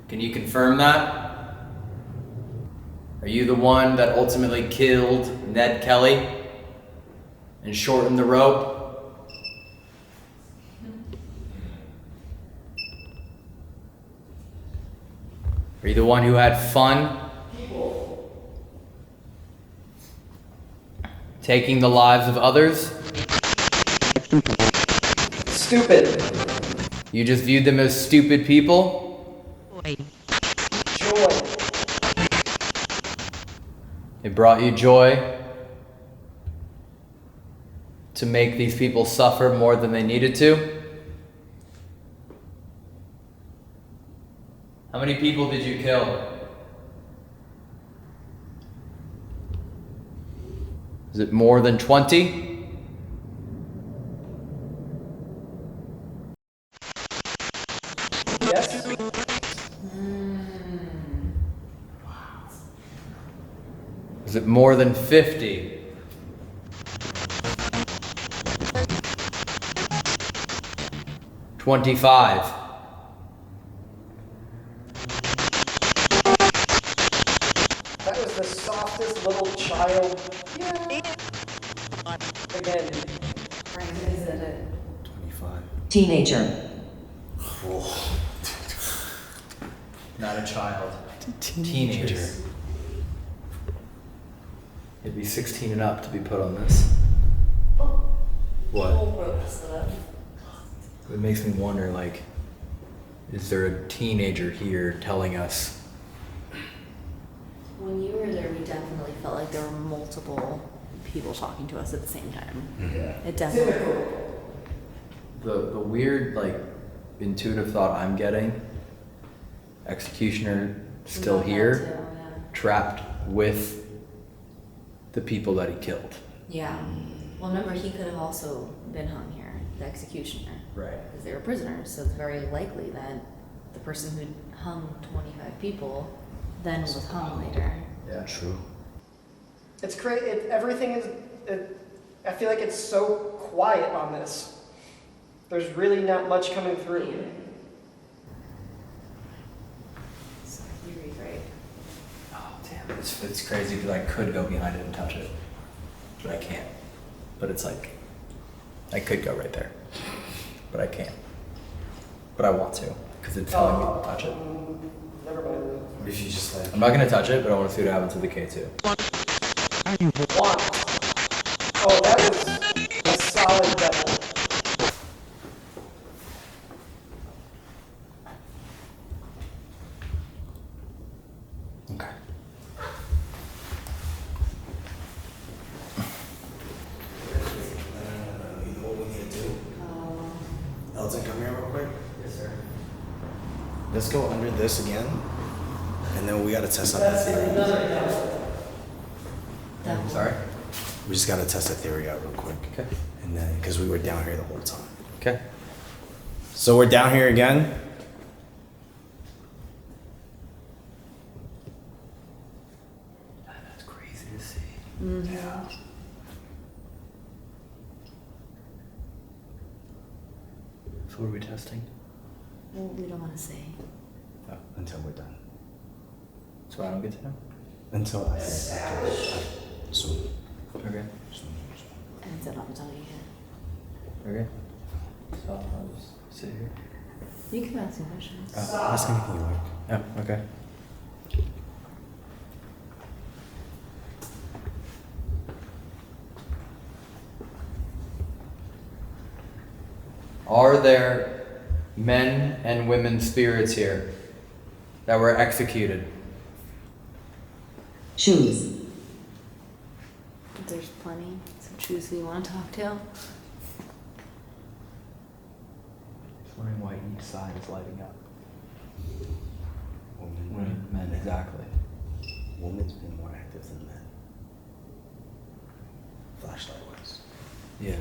Can you confirm that? Are you the one that ultimately killed Ned Kelly and shortened the rope? Are you the one who had fun? Taking the lives of others? Stupid. You just viewed them as stupid people? Joy. It brought you joy to make these people suffer more than they needed to. How many people did you kill? Is it more than 20? Yes. Is it more than 50? $25. That was the softest little child. Again. Is it a 25. Teenager. Not a child. Teenager. It'd be 16 and up to be put on this. What? It makes me wonder, like, is there a teenager here telling us? When you were there, we definitely felt like there were multiple people talking to us at the same time. Yeah. It definitely. The weird, like, intuitive thought I'm getting, executioner still Not that here, too, yeah. trapped with the people that he killed. Yeah. Well, remember, he could have also been hung here, the executioner. Right. Because they were prisoners, so it's very likely that the person who hung 25 people then was hung later. Yeah. True. It's crazy. Everything is. I feel like it's so quiet on this. There's really not much coming through. So Yuri's right. Oh, damn. It's crazy because I could go behind it and touch it, but I can't. But it's like, I could go right there, but I can't. But I want to because it's telling me to touch it. Never mind. What if you just like... I'm not going to touch it, but I want to see what happens to the K2. One. Oh, that was a solid devil. Okay. You know what we need to do? Elton, come here real quick. Yes, sir. Let's go under this again. And then we gotta test out the theory. Sorry? We just gotta test the theory out real quick. Okay. And then, because we were down here the whole time. Okay. So we're down here again. That's crazy to see. Mm-hmm. Yeah. So what are we testing? Well, we don't want to say. Oh, until we're done. So I don't get to know? Until I soon. Okay. And it's not tell you yet. Okay. So I'll just sit here. You can ask some questions. Ask anything you like. Oh, okay. Are there men and women spirits here that were executed? Choose. There's plenty. Some choose who you want to talk to. Just wondering why each side is lighting up. Women. Men, exactly. Women's been more active than men. Flashlight wise. Yeah.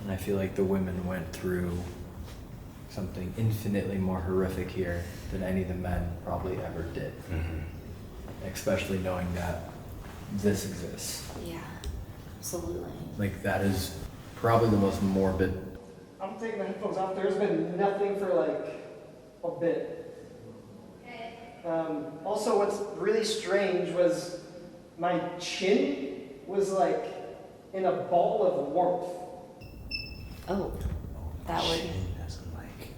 And I feel like the women went through something infinitely more horrific here than any of the men probably ever did. Mm-hmm. Especially knowing that this exists. Yeah, absolutely. Like, that is probably the most morbid. I'm taking the headphones off. There's been nothing for like a bit. Also, what's really strange was my chin was like in a ball of warmth. Oh, that would. Chin as in like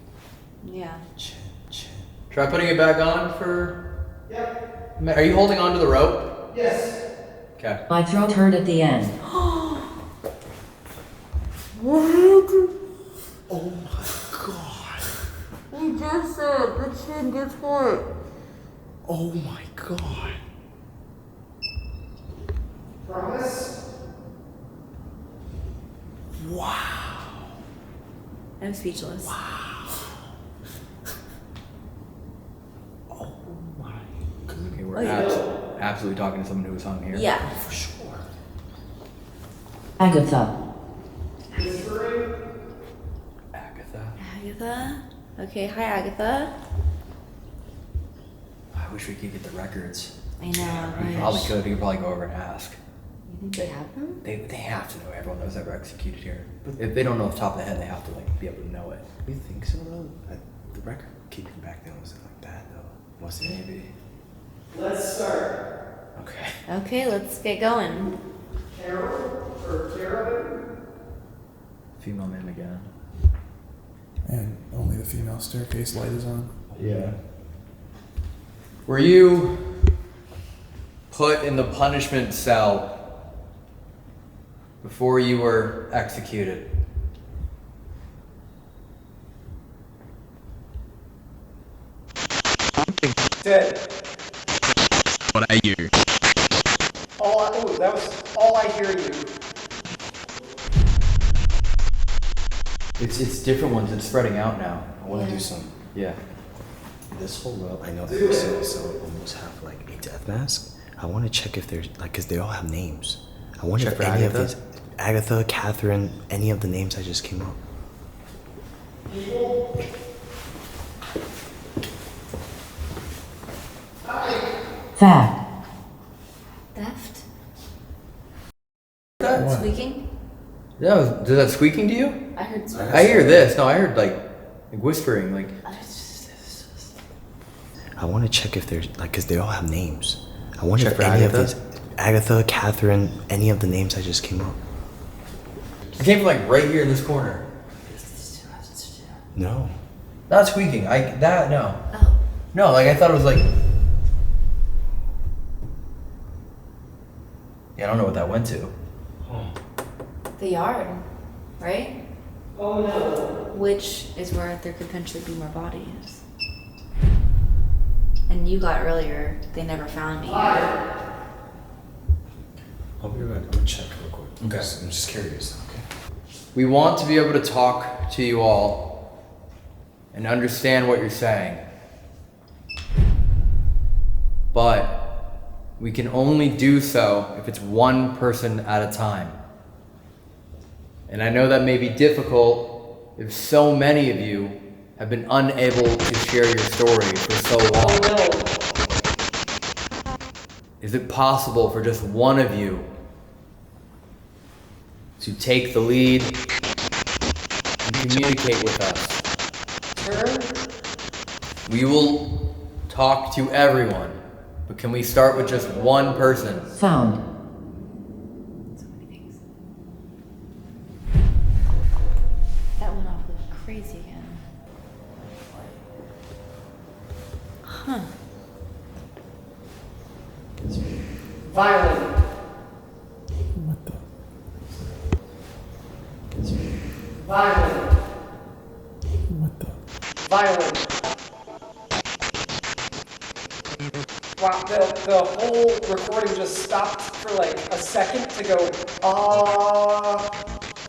Yeah. chin. Try putting it back on for. Yep. Are you holding on to the rope? Yes. Okay. My throat hurt at the end. Oh my god. You just said the chin gets hurt. Oh my god. Wow. I'm speechless. Wow. Oh my goodness. Okay, we're absolutely talking to someone who was hung here. Yeah. For sure. Agatha. Agatha? Okay, hi Agatha. I wish we could get the records. I know. We probably could. We could probably go over and ask. You think they have them? They have to know everyone that was ever executed here. If they don't know off the top of the head, they have to like be able to know it. You think so though? The record keeping back then wasn't like that though. Was it? Maybe. Let's start. Okay. Okay, let's get going. Carol or Carol? Female name again. And only the female staircase light is on. Yeah. Were you put in the punishment cell before you were executed? Dead. What I hear. That was all I hear you. It's different ones. It's spreading out now. I want to do some. Yeah. This whole row, I know that this cell almost have like a death mask. I want to check if there's like, cause they all have names. I wonder Check if for any Agatha? of these, Agatha, Catherine, any of the names I just came up. Theft. Theft? That? Squeaking? Does that squeaking to you? I heard squeaking. I hear this. No, I heard like whispering. Like. I want to check if there's like, cause they all have names. I wonder Check if for any of Agatha? these, Agatha, Catherine, any of the names I just came up. It came from like right here in this corner. No. Not squeaking. No. Oh. No, like I thought it was like. Yeah, I don't know what that went to. The yard, right? Oh no. Which is where there could potentially be more bodies. And you got earlier, they never found me. I'll be right back. I'm gonna check real quick. Okay. I'm just curious. Okay. We want to be able to talk to you all and understand what you're saying. But we can only do so if it's one person at a time. And I know that may be difficult if so many of you have been unable to share your story for so long. Is it possible for just one of you to take the lead and communicate with us? We will talk to everyone, but can we start with just one person? Found. So many things. That went off like crazy again. Huh. Violent. What the? Violent. What the? Violent. Wow, the whole recording just stopped for like a second to go,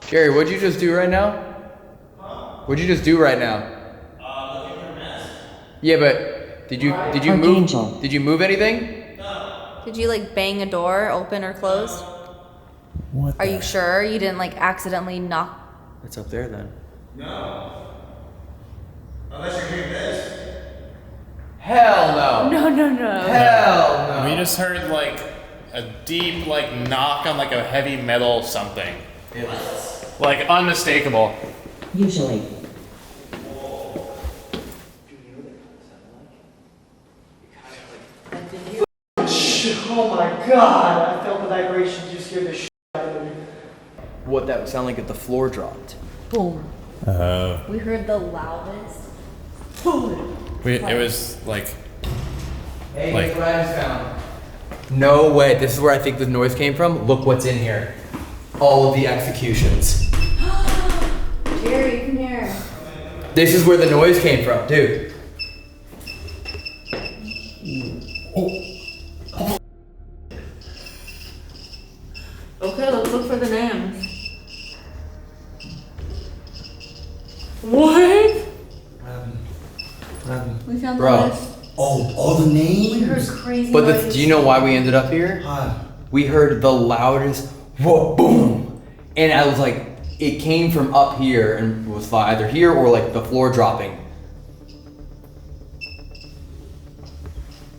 Jerry, what'd you just do right now? What'd you just do right now? Looking for a mess. Yeah, but did you Archangel. move? Did you move anything? Did you like bang a door open or close? What? Are you sure you didn't like accidentally knock? It's up there then. No. Unless you're hearing this. Hell no. No. Hell no. We just heard like a deep like knock on like a heavy metal something. Like unmistakable. Usually. oh my god, I felt the vibrations, you scared the shit out of me. What that would sound like if the floor dropped. Boom. Oh. We heard the loudest. It was like Hey, Like- guess what I just found? No way. This is where I think the noise came from. Look what's in here. All of the executions. Jerry, come here. This is where the noise came from, dude. Okay, let's look for the names. What? We found Bro. the list. Oh, all the names? We heard crazy But noises. do you know why we ended up here? We heard the loudest whoa boom, and I was like, it came from up here and was either here or like the floor dropping.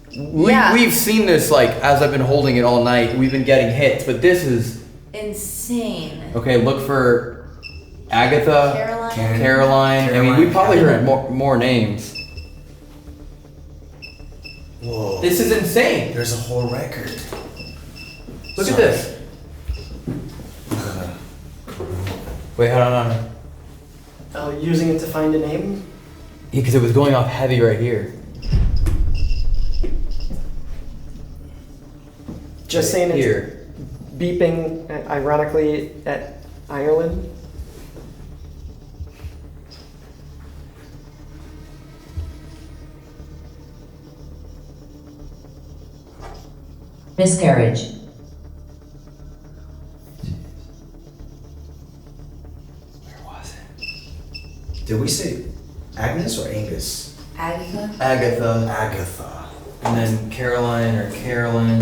Yeah. We've seen this like as I've been holding it all night. We've been getting hits, but this is Insane. okay. Look for Agatha, Caroline. I mean, we probably heard more names. Whoa. This is insane. There's a whole record. Look at this. Wait, hold on. Oh, using it to find a name? Yeah, because it was going off heavy right here. Just saying it's here. beeping, ironically, at Ireland. Miscarriage. Did we say Agnes or Angus? Agatha. Agatha. Agatha. And then Caroline or Carolyn.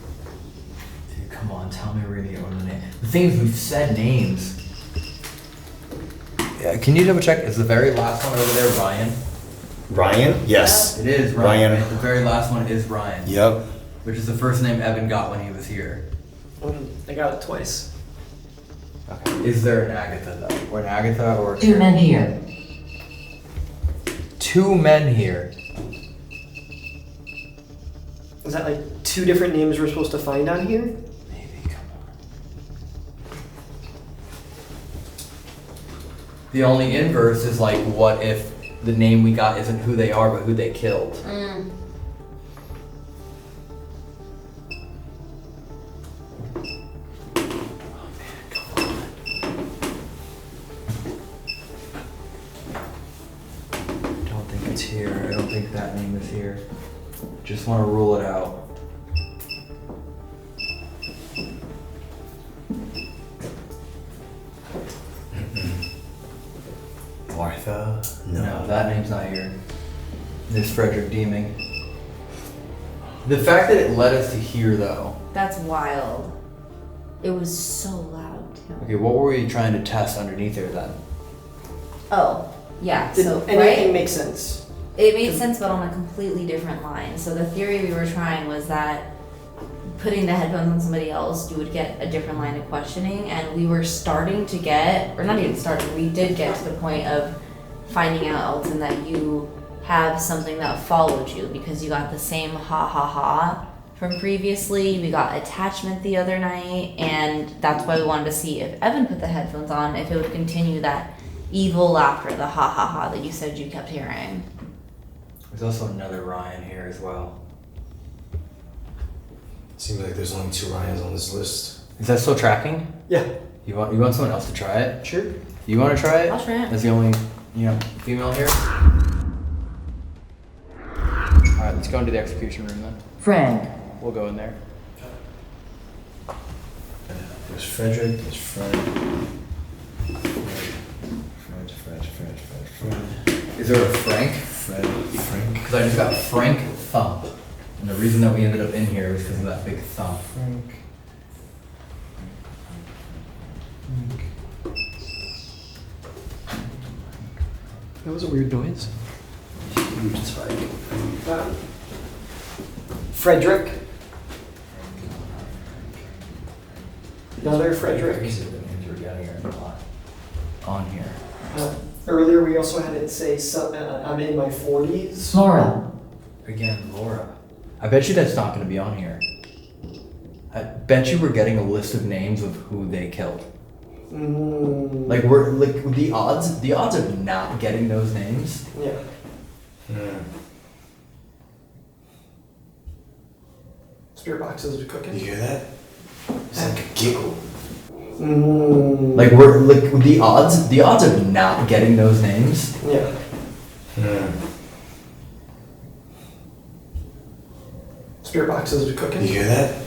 Dude, come on, tell me we're gonna get one of the names. The things we've said names. Yeah, can you double check? Is the very last one over there Ryan? Ryan? Yes. It is Ryan. Right? The very last one is Ryan. Yep. Which is the first name Evan got when he was here. I got it twice. Okay. Is there an Agatha though? Or an Agatha or Two men here. Two men here. Is that like two different names we're supposed to find on here? Maybe, come on. The only inverse is like, what if the name we got isn't who they are, but who they killed? It's here. I don't think that name is here. Just want to rule it out. Martha? No, that name's not here. There's Frederick Deeming. The fact that it led us to here, though. That's wild. It was so loud too. Okay, what were we trying to test underneath there then? Oh, yeah. Did So anything right? make sense? It made sense, but on a completely different line. So the theory we were trying was that putting the headphones on somebody else, you would get a different line of questioning, and we were starting to get, or not even starting, we did get to the point of finding out, Elton, that you have something that followed you because you got the same ha ha ha from previously. We got attachment the other night, and that's why we wanted to see if Evan put the headphones on, if it would continue that evil laughter, the ha ha ha that you said you kept hearing. There's also another Ryan here as well. Seems like there's only two Ryans on this list. Is that still tracking? Yeah. You want someone else to try it? Sure. You want to try it? I'll try it. As the only, female here? Alright, let's go into the execution room then. Friend. We'll go in there. There's Frederick, there's Fred. Fred. Is there a Frank? Frank. Because I just got Frank Thump. And the reason that we ended up in here was because of that big thump. Frank. That was a weird noise. Huge spike. Frederick. Another Frederick. On here. Earlier we also had it say, I'm in my 40s. Laura. Again, Laura. I bet you that's not going to be on here. I bet you we're getting a list of names of who they killed. Like the odds of not getting those names. Yeah. Spirit boxes are cooking. You hear that? It's like a giggle. Like the odds of not getting those names. Yeah. Spirit boxes are cooking. You hear that?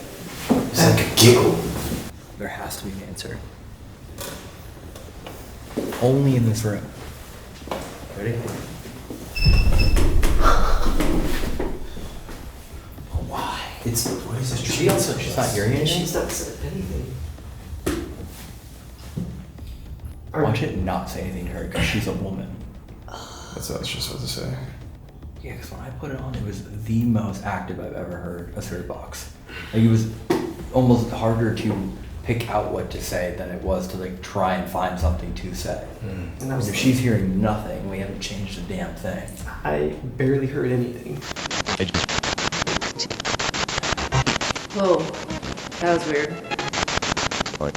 It's like a giggle. There has to be an answer. Only in this room. Ready? Why? What is this? She's not hearing anything? She's not said anything. Watch it not say anything to her because she's a woman. That's what I was just about to say. Yeah, because when I put it on, it was the most active I've ever heard a spirit box. Like, it was almost harder to pick out what to say than it was to like try and find something to say. And I was She's hearing nothing. We haven't changed a damn thing. I barely heard anything. Whoa, that was weird. It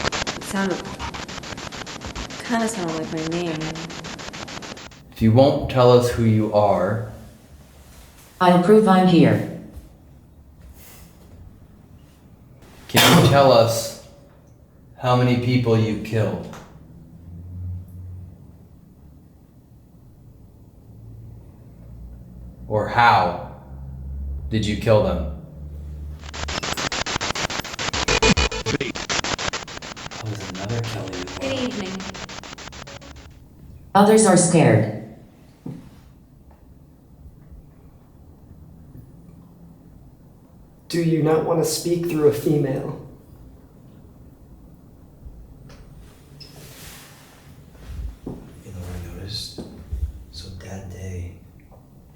kind of sounded like my name. If you won't tell us who you are, I'll prove I'm here. can you tell us how many people you killed? Or how did you kill them? Oh, there's another Kelly. Good evening. Others are scared. Do you not want to speak through a female? You know what I noticed? So that day,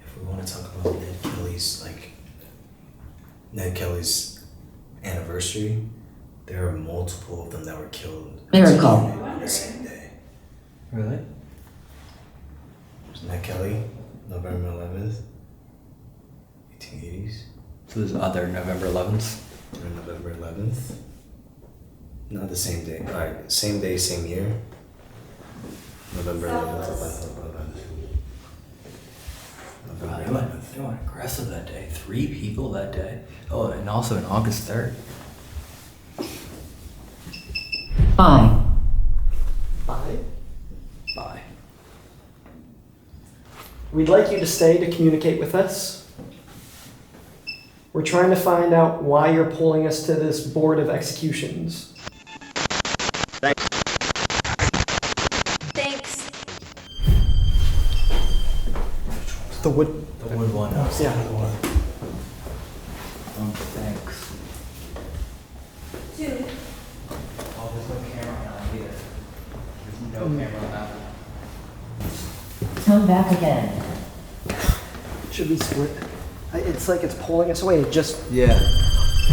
if we want to talk about Ned Kelly's anniversary, there are multiple of them that were killed. Miracle. On the same day. Really? There's Ned Kelly, November 11th, 1880s. So there's other November 11th? Or November 11th. Not the same day. Alright, same day, same year. November 11th. They went aggressive that day. 3 people that day. Oh, and also on August 3rd. Bye. Bye. Bye. We'd like you to stay to communicate with us. We're trying to find out why you're pulling us to this board of executions. Thanks. The wood. The wood one. Yeah. Thanks. Two. Oh, there's no camera on that either. There's no camera on that. Come back again. Should we split? It's like it's pulling us away. It just. Yeah.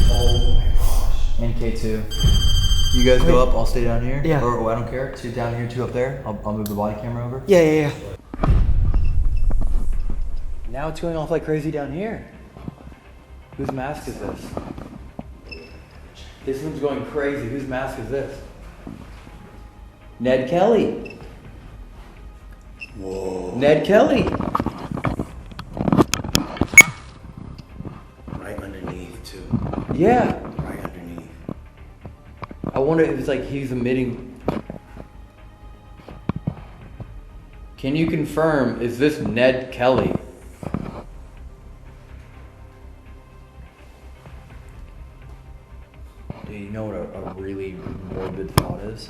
Oh my gosh. And K2. You guys go up, I'll stay down here? Yeah. Or I don't care. 2 down here, 2 up there. I'll move the body camera over. Yeah. Now it's going off like crazy down here. Whose mask is this? This one's going crazy. Whose mask is this? Ned Kelly. Whoa. Ned Kelly. Right underneath, too. Yeah. Right underneath. I wonder if it's like he's emitting. Can you confirm, is this Ned Kelly? Do you know what a really morbid thought is?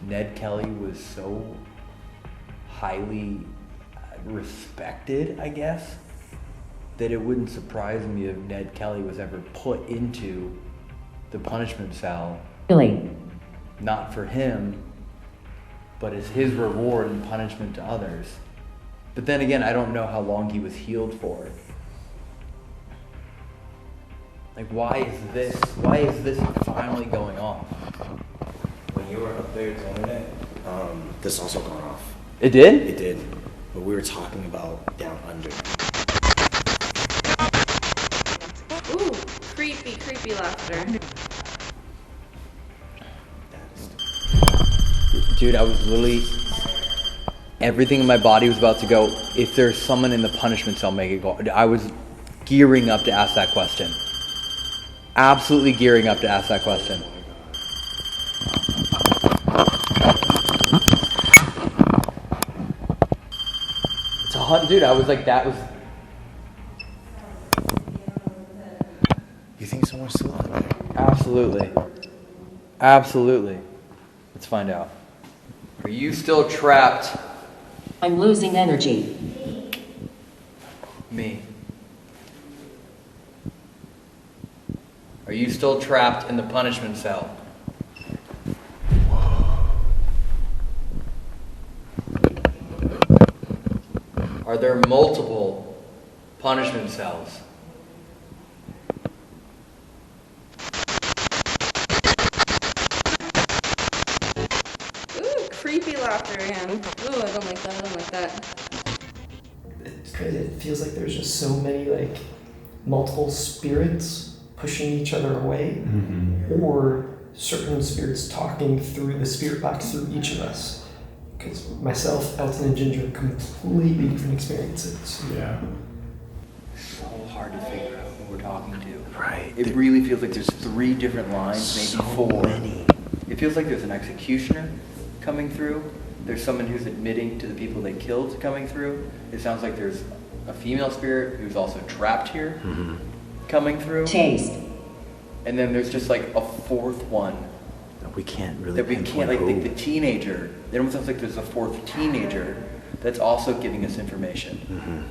Ned Kelly was so highly respected, I guess, that it wouldn't surprise me if Ned Kelly was ever put into the punishment cell. Really? Not for him, but as his reward and punishment to others. But then again, I don't know how long he was healed for. Like, why is this finally going off? When you were up there doing it, this also gone off. It did? It did. But we were talking about down under. Ooh, creepy laughter. Dude, I was literally... Everything in my body was about to go, if there's someone in the punishment cell, make it go. I was gearing up to ask that question. Absolutely gearing up to ask that question. It's a hot dude. I was like, that was. You think someone's still Absolutely. Absolutely. Let's find out. Are you still trapped? I'm losing energy. Me. Are you still trapped in the punishment cell? Are there multiple punishment cells? Ooh, creepy laughter again. Ooh, I don't like that. I don't like that. It's crazy. It feels like there's just so many like multiple spirits pushing each other away, or certain spirits talking through the spirit box through each of us. Because myself, Elton, and Ginger completely different experiences. Yeah. So hard to figure out who we're talking to. Right. It really feels like there's 3 different lines, maybe So 4. many. It feels like there's an executioner coming through. There's someone who's admitting to the people they killed coming through. It sounds like there's a female spirit who's also trapped here coming through. Taste. And then there's just like a 4th one We can't really that we can't, pinpoint like who. the teenager. It almost sounds like there's a 4th teenager that's also giving us information.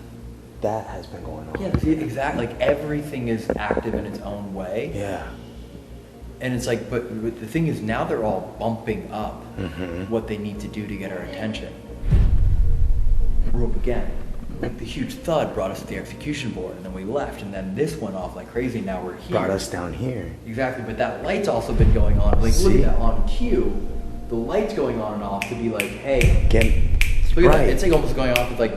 That has been going on. Yeah, see, exactly. Like everything is active in its own way. Yeah. And it's like, but the thing is, now they're all bumping up what they need to do to get our attention. We're up again. Like the huge thud brought us to the execution board, and then we left, and then this went off like crazy. Now we're here. Brought us down here. Exactly, but that light's also been going on. Like, look See? at that on cue. The light's going on and off to be like, hey, look at right. that. It's like almost going off with like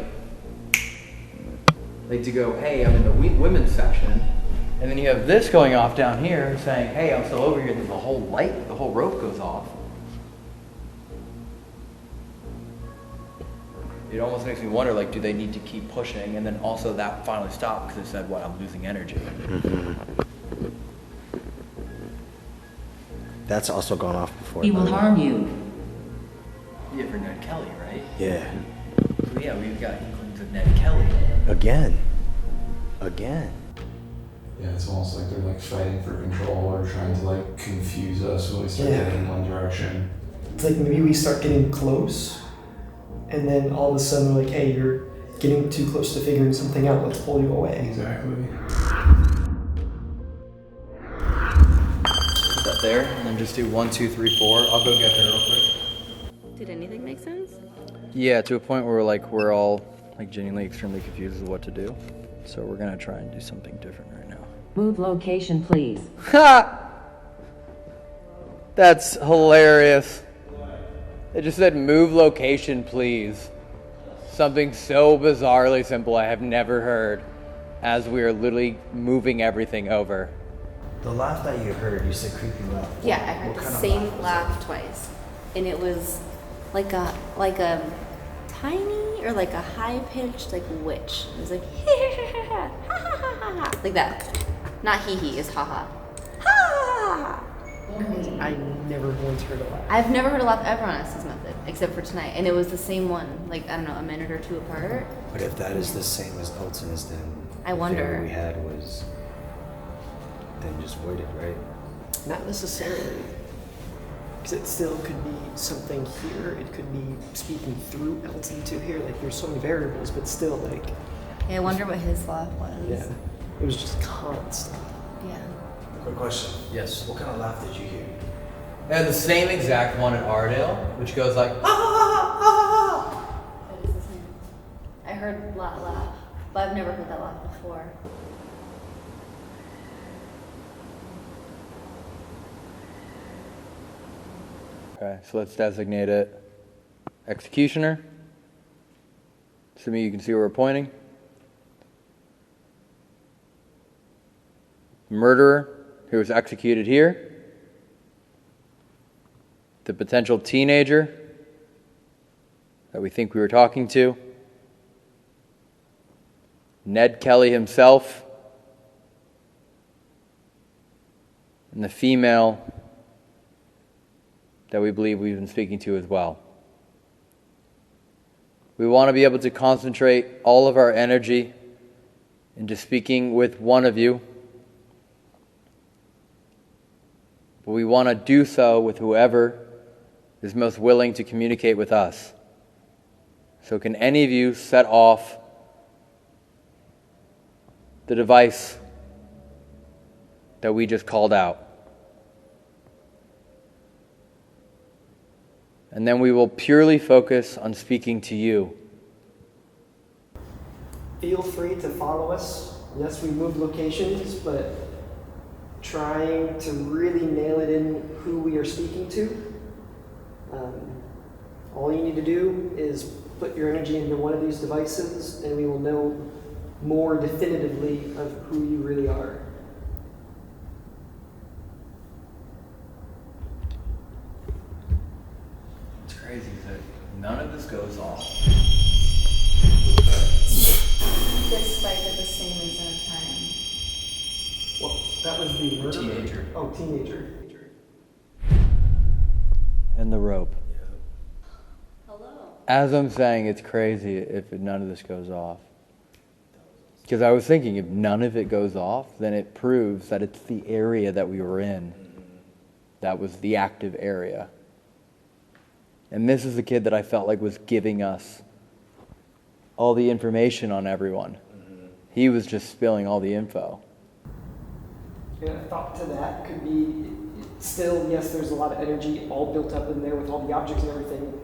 to go, hey, I'm in the women's section. And then you have this going off down here saying, hey, I'm still over here. Then the whole light, the whole rope goes off. It almost makes me wonder, like, do they need to keep pushing? And then also that finally stopped because it said, what, I'm losing energy. That's also gone off before. He by will the way. harm you. Yeah, for Ned Kelly, right? Yeah. So yeah, we've got inklings of Ned Kelly. Again. Yeah, it's almost like they're like fighting for control or trying to like confuse us when we start Yeah. heading in one direction. It's like maybe we start getting close, and then all of a sudden we're like, hey, you're getting too close to figuring something out, let's pull you away. Exactly. Put that there, and then just do 1, 2, 3, 4. I'll go get her real quick. Did anything make sense? Yeah, to a point where we're all like genuinely extremely confused as to what to do. So we're gonna try and do something different right now. Move location, please. Ha! That's hilarious. It just said move location, please. Something so bizarrely simple I have never heard, as we are literally moving everything over. The laugh that you heard, you said creepy laugh. Yeah, I heard What the kind of same was laugh twice, and it was like a tiny or like a high pitched like witch. It was like ha ha ha ha like that. Not hee hee, it's ha ha. Ha! I never once heard a laugh. I've never heard a laugh ever on Estes Method, except for tonight, and it was the same one. Like I don't know, a minute or 2 apart. But if that is the same as Elton's, then I the wonder. theory we had was then just voided, right? Not necessarily. Because it still could be something here, it could be speaking through Elton to here, like there's so many variables, but still like, Yeah, I wonder what his laugh was. yeah, it was just constant. Yeah. Quick question. Yes. What kind of laugh did you hear? I had the same exact one at Ardale, which goes like ha ha ha ha ha. It was the same. I heard laugh, but I've never heard that laugh before. Okay, so let's designate it executioner. Assuming you can see where we're pointing. Murderer, who was executed here. The potential teenager that we think we were talking to. Ned Kelly himself. And the female that we believe we've been speaking to as well. We want to be able to concentrate all of our energy into speaking with one of you but we want to do so with whoever is most willing to communicate with us. So can any of you set off the device that we just called out? And then we will purely focus on speaking to you. Feel free to follow us. Yes, we moved locations, but trying to really nail it in who we are speaking to. All you need to do is put your energy into one of these devices and we will know more definitively of who you really are. It's crazy that none of this goes off. This spike at the same exact time. Well, that was the murderer? Teenager. Oh, teenager. And the rope. Hello. As I'm saying, it's crazy if none of this goes off. Because I was thinking, if none of it goes off, then it proves that it's the area that we were in that was the active area. And this is the kid that I felt like was giving us all the information on everyone. He was just spilling all the info. Yeah, a thought to that could be, still, yes, there's a lot of energy all built up in there with all the objects and everything,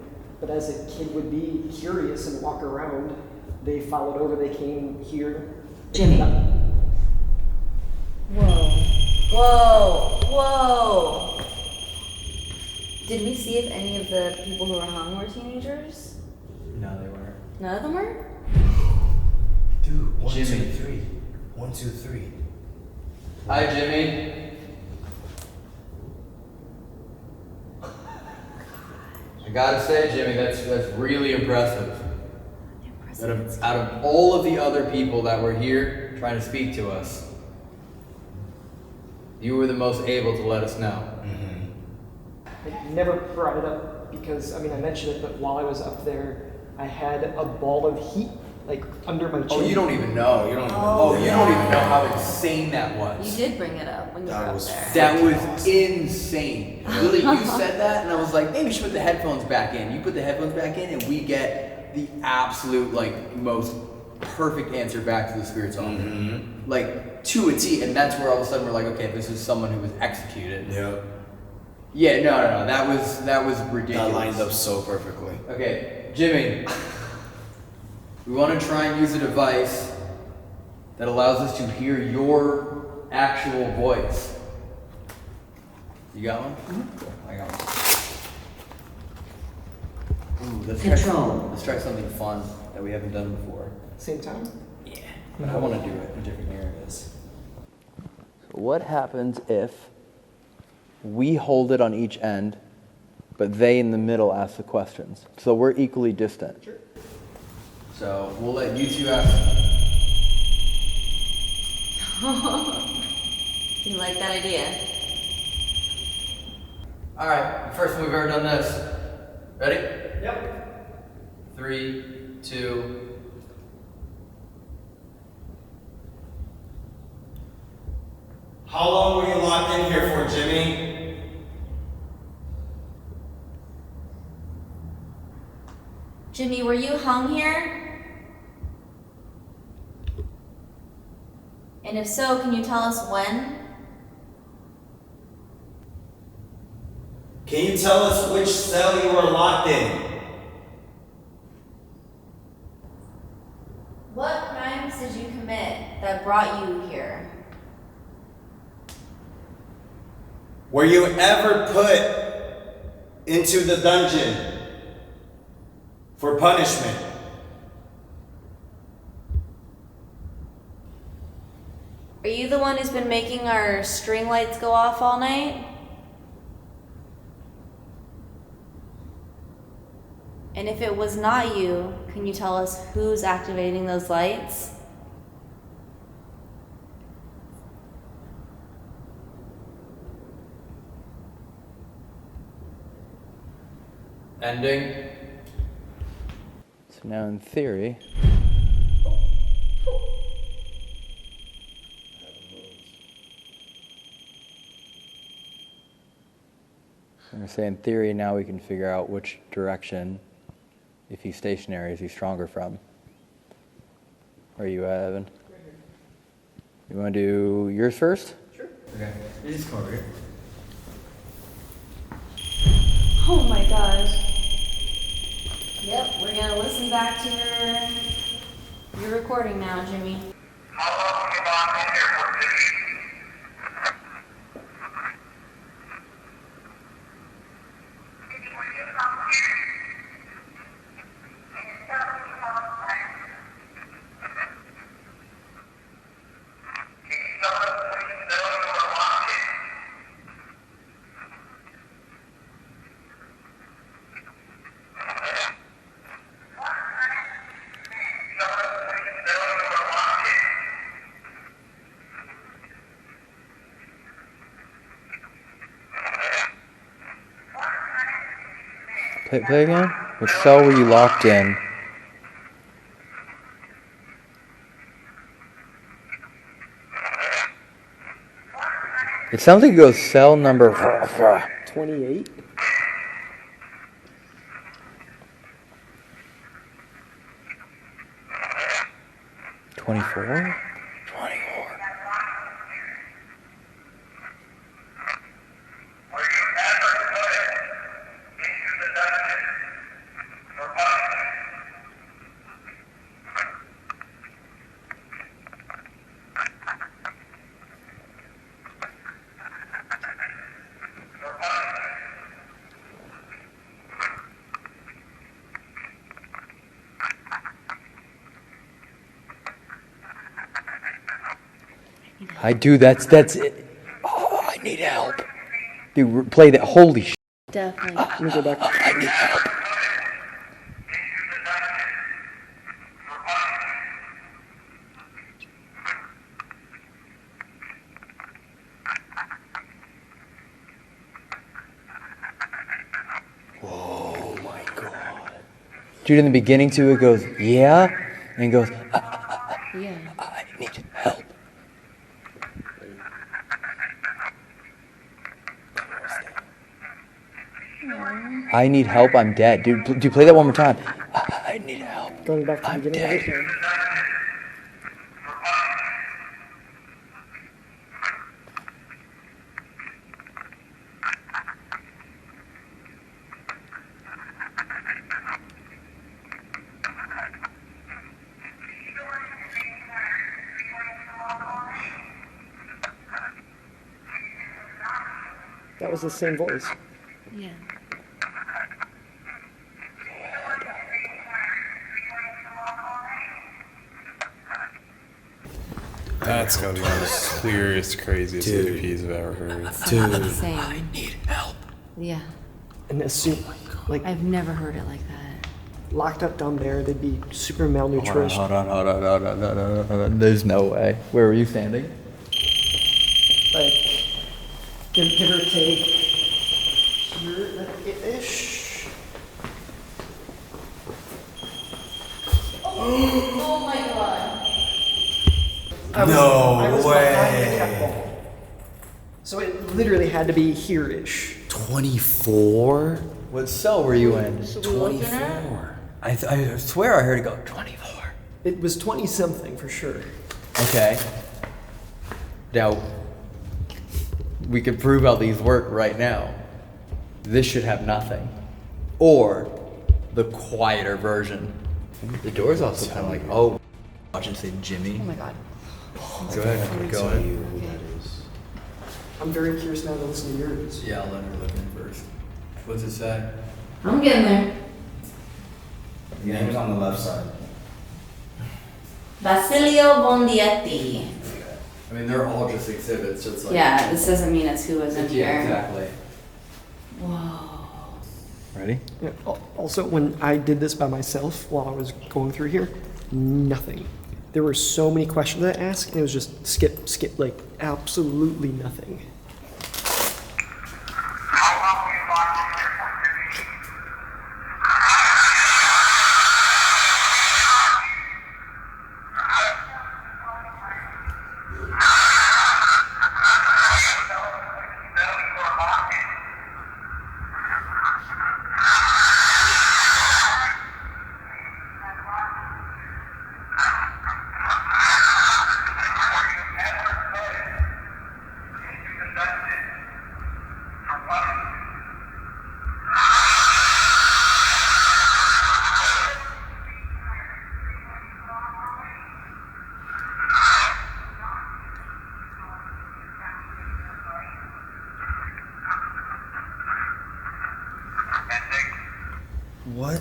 but as a kid would be curious and walk around, they followed over, they came here. Jimmy. Whoa. Whoa. Whoa. Did we see if any of the people who were hung were teenagers? No, they weren't. None of them were? Dude, 1, Jimmy. 2, 3. 1, 2, 3. Hi, Jimmy. I gotta say, Jimmy, that's really impressive. Out of all of the other people that were here trying to speak to us, you were the most able to let us know. I never brought it up because, I mean, I mentioned it, but while I was up there, I had a ball of heat, like, under my chin. Oh, you don't even know. You don't even know. You don't even know how insane that was. You did bring it up when you were up there. That was insane. Lily, you said that, and I was like, maybe we should put the headphones back in. You put the headphones back in, and we get the absolute, like, most perfect answer back to the spirit talker. Like, to a T, and that's where all of a sudden we're like, okay, this is someone who was executed. Yep. Yeah, no, that was ridiculous. That lined up so perfectly. Okay, Jimmy, we want to try and use a device that allows us to hear your actual voice. You got one? Cool, I got one. Ooh, let's try something fun that we haven't done before. Same time? Yeah, but I want to do it in different areas. What happens if we hold it on each end, but they in the middle ask the questions? So we're equally distant. Sure. So we'll let you two ask. You like that idea? All right, first time we've ever done this. Ready? Yep. 3, 2. How long were you locked in here for, Jimmy? Jimmy, were you hung here? And if so, can you tell us when? Can you tell us which cell you were locked in? What crimes did you commit that brought you here? Were you ever put into the dungeon for punishment? Are you the one who's been making our string lights go off all night? And if it was not you, can you tell us who's activating those lights? Ending. So now in theory, I'm gonna say in theory now we can figure out which direction, if he's stationary, is he stronger from. Where are you at, Evan? You want to do yours first? Sure. Okay. You just come over here. Oh my gosh. Yep, we're gonna listen back to your recording now, Jimmy. Play again? Which cell were you locked in? It sounds like it goes cell number 28. $24? I do, that's it. Oh, I need help. Dude, play that. Holy shit. Definitely. Let me go back. I need help. Whoa, my God. Dude, in the beginning too, it goes, yeah, and it goes, yeah. I need help. I need help, I'm dead. Dude, do you play that one more time? I need help. Going back to the I'm beginning dead. of the video. That was the same voice. Yeah. That's gotta be one of the clearest, craziest EVPs I've ever heard. Dude. Same. I need help. Yeah. And as soon, like, I've never heard it like that. locked up down there, they'd be super malnourished. Hold on. There's no way. Where were you standing? Like, give or take here-ish. Oh my God. I was behind the cat wall. So it literally had to be here-ish. 24? What cell were you in? 24. I swear I heard it go 24. It was 20-something for sure. Okay. Now, we can prove how these work right now. This should have nothing. Or the quieter version. The door's also kind of like, oh, watch it say Jimmy. Oh my God. Go ahead, go ahead. Who that is. I'm very curious now to listen to yours. Yeah, I'll let her look in first. What's it say? I'm getting there. Your name is on the left side. Basilio Bondietti. I mean, they're all just exhibits. So it's like Yeah, this doesn't mean it's who was in here. Yeah, exactly. Whoa. Ready? Yeah, also, when I did this by myself while I was going through here, nothing. There were so many questions I asked, and it was just skip, like absolutely nothing. What?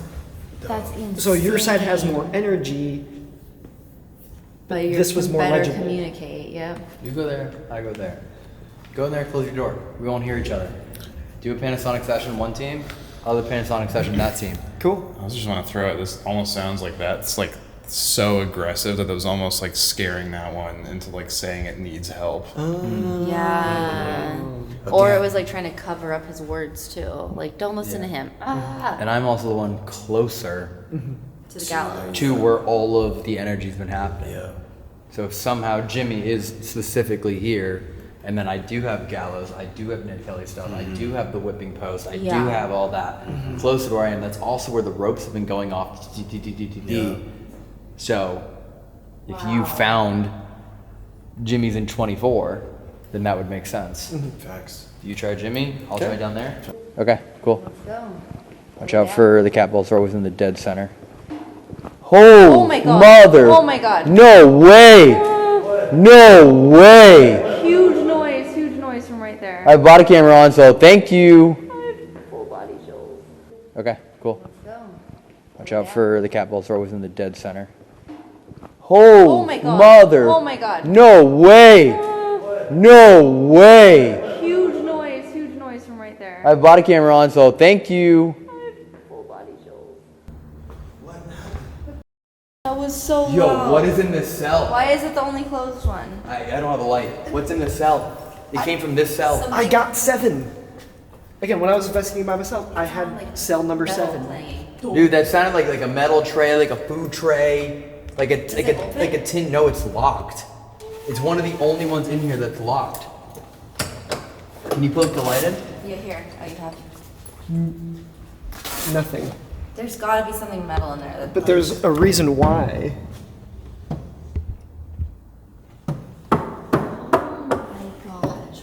That's insane. So your side has more energy, but you this was can more better legible. communicate. Yep. You go there, I go there. Go in there, close your door. We won't hear each other. Do a Panasonic session, one team. Other Panasonic session, that team. Cool. I just want to throw out, this almost sounds like that's like so aggressive that it was almost like scaring that one into like saying it needs help. Yeah. Or it was like trying to cover up his words too. Like, don't listen to him. Ah. And I'm also the one closer To the gallows. to where all of the energy's been happening. Yeah. So if somehow Jimmy is specifically here, and then I do have gallows, I do have Ned Kelly stuff, I do have the whipping post, I do have all that. Closer to where I am, that's also where the ropes have been going off. So if you found Jimmy's in 24, then that would make sense. Facts. You try Jimmy, I'll try down there. Okay, cool. Let's go. Watch out for the cat ball throw within the dead center. Oh my God. Mother! Oh my God. No way! No way! Huge noise from right there. I have body camera on, so thank you. I have full body chills. Okay, cool. Let's go. Watch out for the cat ball throw within the dead center. Oh my God. Mother! Oh my God. No way! No way! Huge noise from right there. I have body camera on, so thank you. I have full body chills. That was so Yo, loud. what is in this cell? Why is it the only closed one? I don't have a light. What's in this cell? It came from this cell. I got 7. Again, when I was investigating by myself, I had cell number 7. Dude, that sounded like a metal tray, like a food tray, like a tin. No, it's locked. It's one of the only ones in here that's locked. Can you plug the light in? Yeah, here. Oh, you have. Nothing. There's got to be something metal in there. But there's a reason why.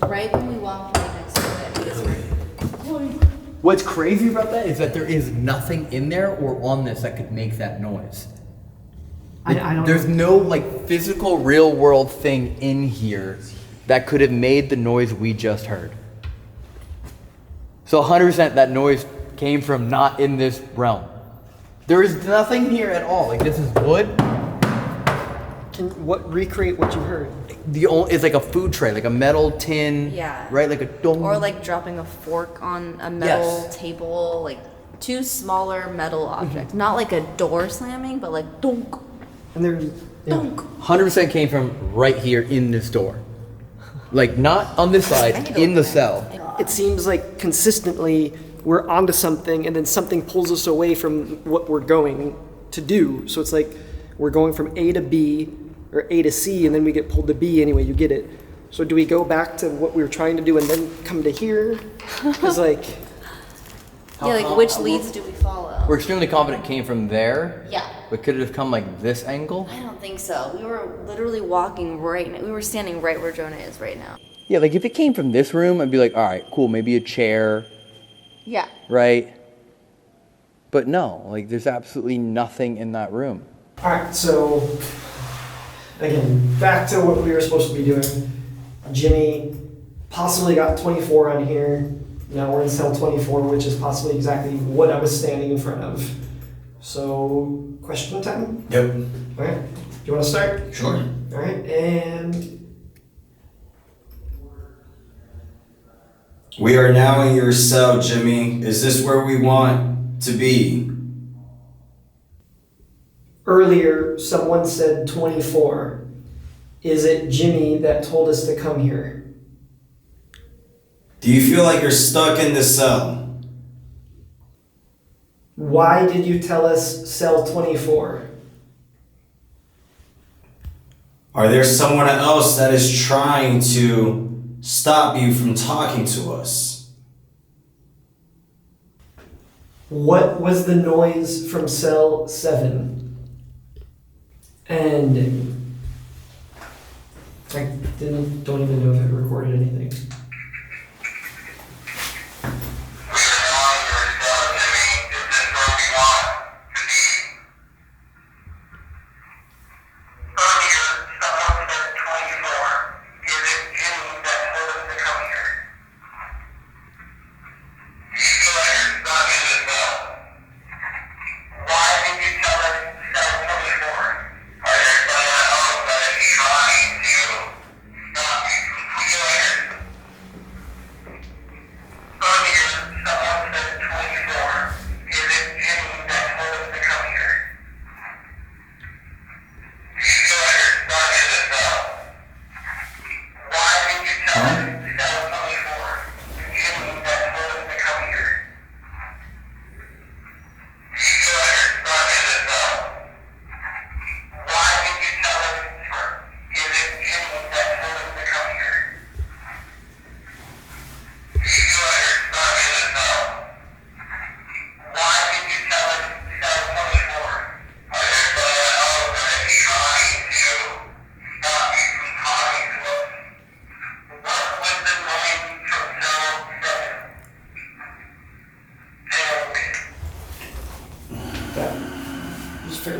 Right when we walked right next to it. What's crazy about that is that there is nothing in there or on this that could make that noise. I don't There's no like physical real world thing in here that could have made the noise we just heard. So 100% that noise came from not in this realm. There is nothing here at all. Like this is wood. Recreate what you heard? It's like a food tray, like a metal tin. Yeah. Right, like a dong. Or like dropping a fork on a metal Yes. table, like 2 smaller metal objects. Not like a door slamming, but like donk. And there's donk. 100% came from right here in this door. Like not on this side, in the cell. It seems like consistently we're onto something and then something pulls us away from what we're going to do. So it's like we're going from A to B or A to C and then we get pulled to B anyway, you get it. So do we go back to what we were trying to do and then come to here? Because like... Yeah, like which leads do we follow? We're extremely confident it came from there. Yeah. But could it have come like this angle? I don't think so. We were literally walking we were standing right where Jonah is right now. Yeah, like if it came from this room, I'd be like, all right, cool, maybe a chair, Yeah. right? But no, like there's absolutely nothing in that room. Alright, so again, back to what we were supposed to be doing. Jimmy possibly got 24 on here. Now we're in cell 24, which is possibly exactly what I was standing in front of. So, question time? Yep. Alright, do you want to start? Sure. Alright, and... We are now in your cell, Jimmy. Is this where we want to be? Earlier, someone said 24. Is it Jimmy that told us to come here? Do you feel like you're stuck in the cell? Why did you tell us cell 24? Are there someone else that is trying to stop you from talking to us? What was the noise from cell 7? Ending. I don't even know if it recorded anything.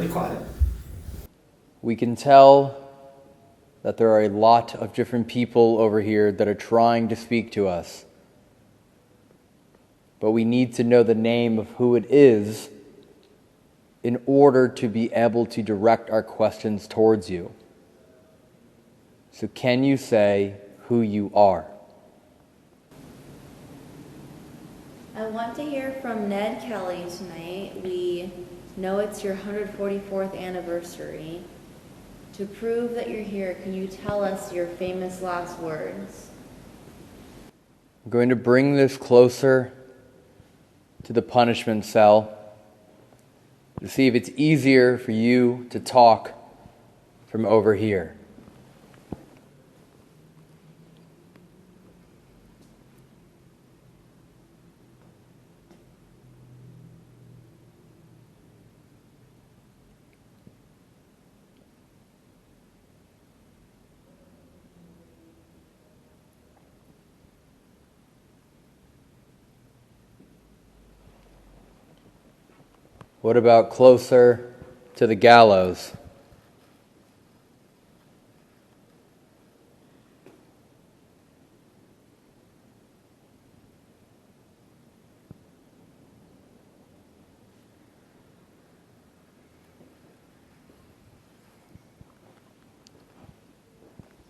really quiet. We can tell that there are a lot of different people over here that are trying to speak to us. But we need to know the name of who it is in order to be able to direct our questions towards you. So can you say who you are? I want to hear from Ned Kelly tonight. We know it's your 144th anniversary. To prove that you're here, can you tell us your famous last words? I'm going to bring this closer to the punishment cell to see if it's easier for you to talk from over here. What about closer to the gallows?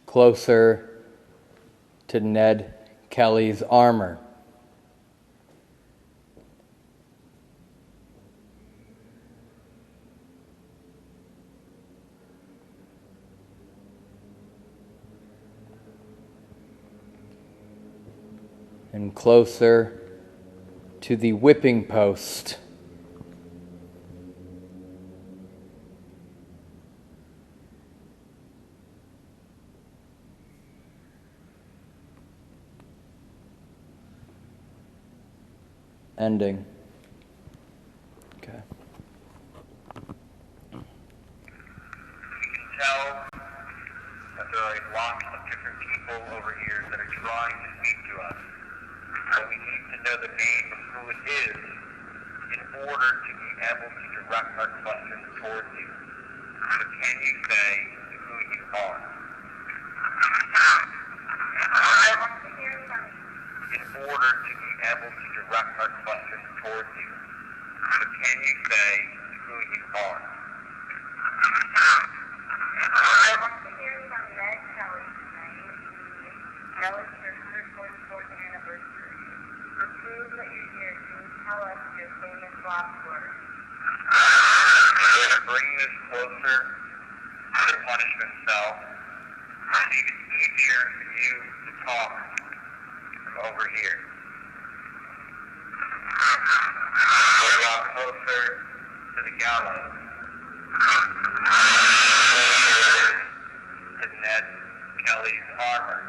Closer to Ned Kelly's armor? And closer to the whipping post? Ending. Okay. We can tell that there are a lot of different people over here that are trying to speak to us. And we need to know the name of who it is in order to be able to direct our questions towards you. So can you say who you are? In order to be able to direct our questions towards you. So can you say who you are? I want to hear from Ned Kelly tonight. Now it's your 144th anniversary. To prove that you're here, can you tell us your famous last words? We're going to bring this closer to the punishment cell. See if it's easier for you to talk from over here. What about closer to the gallows? Closer to Ned Kelly's armor?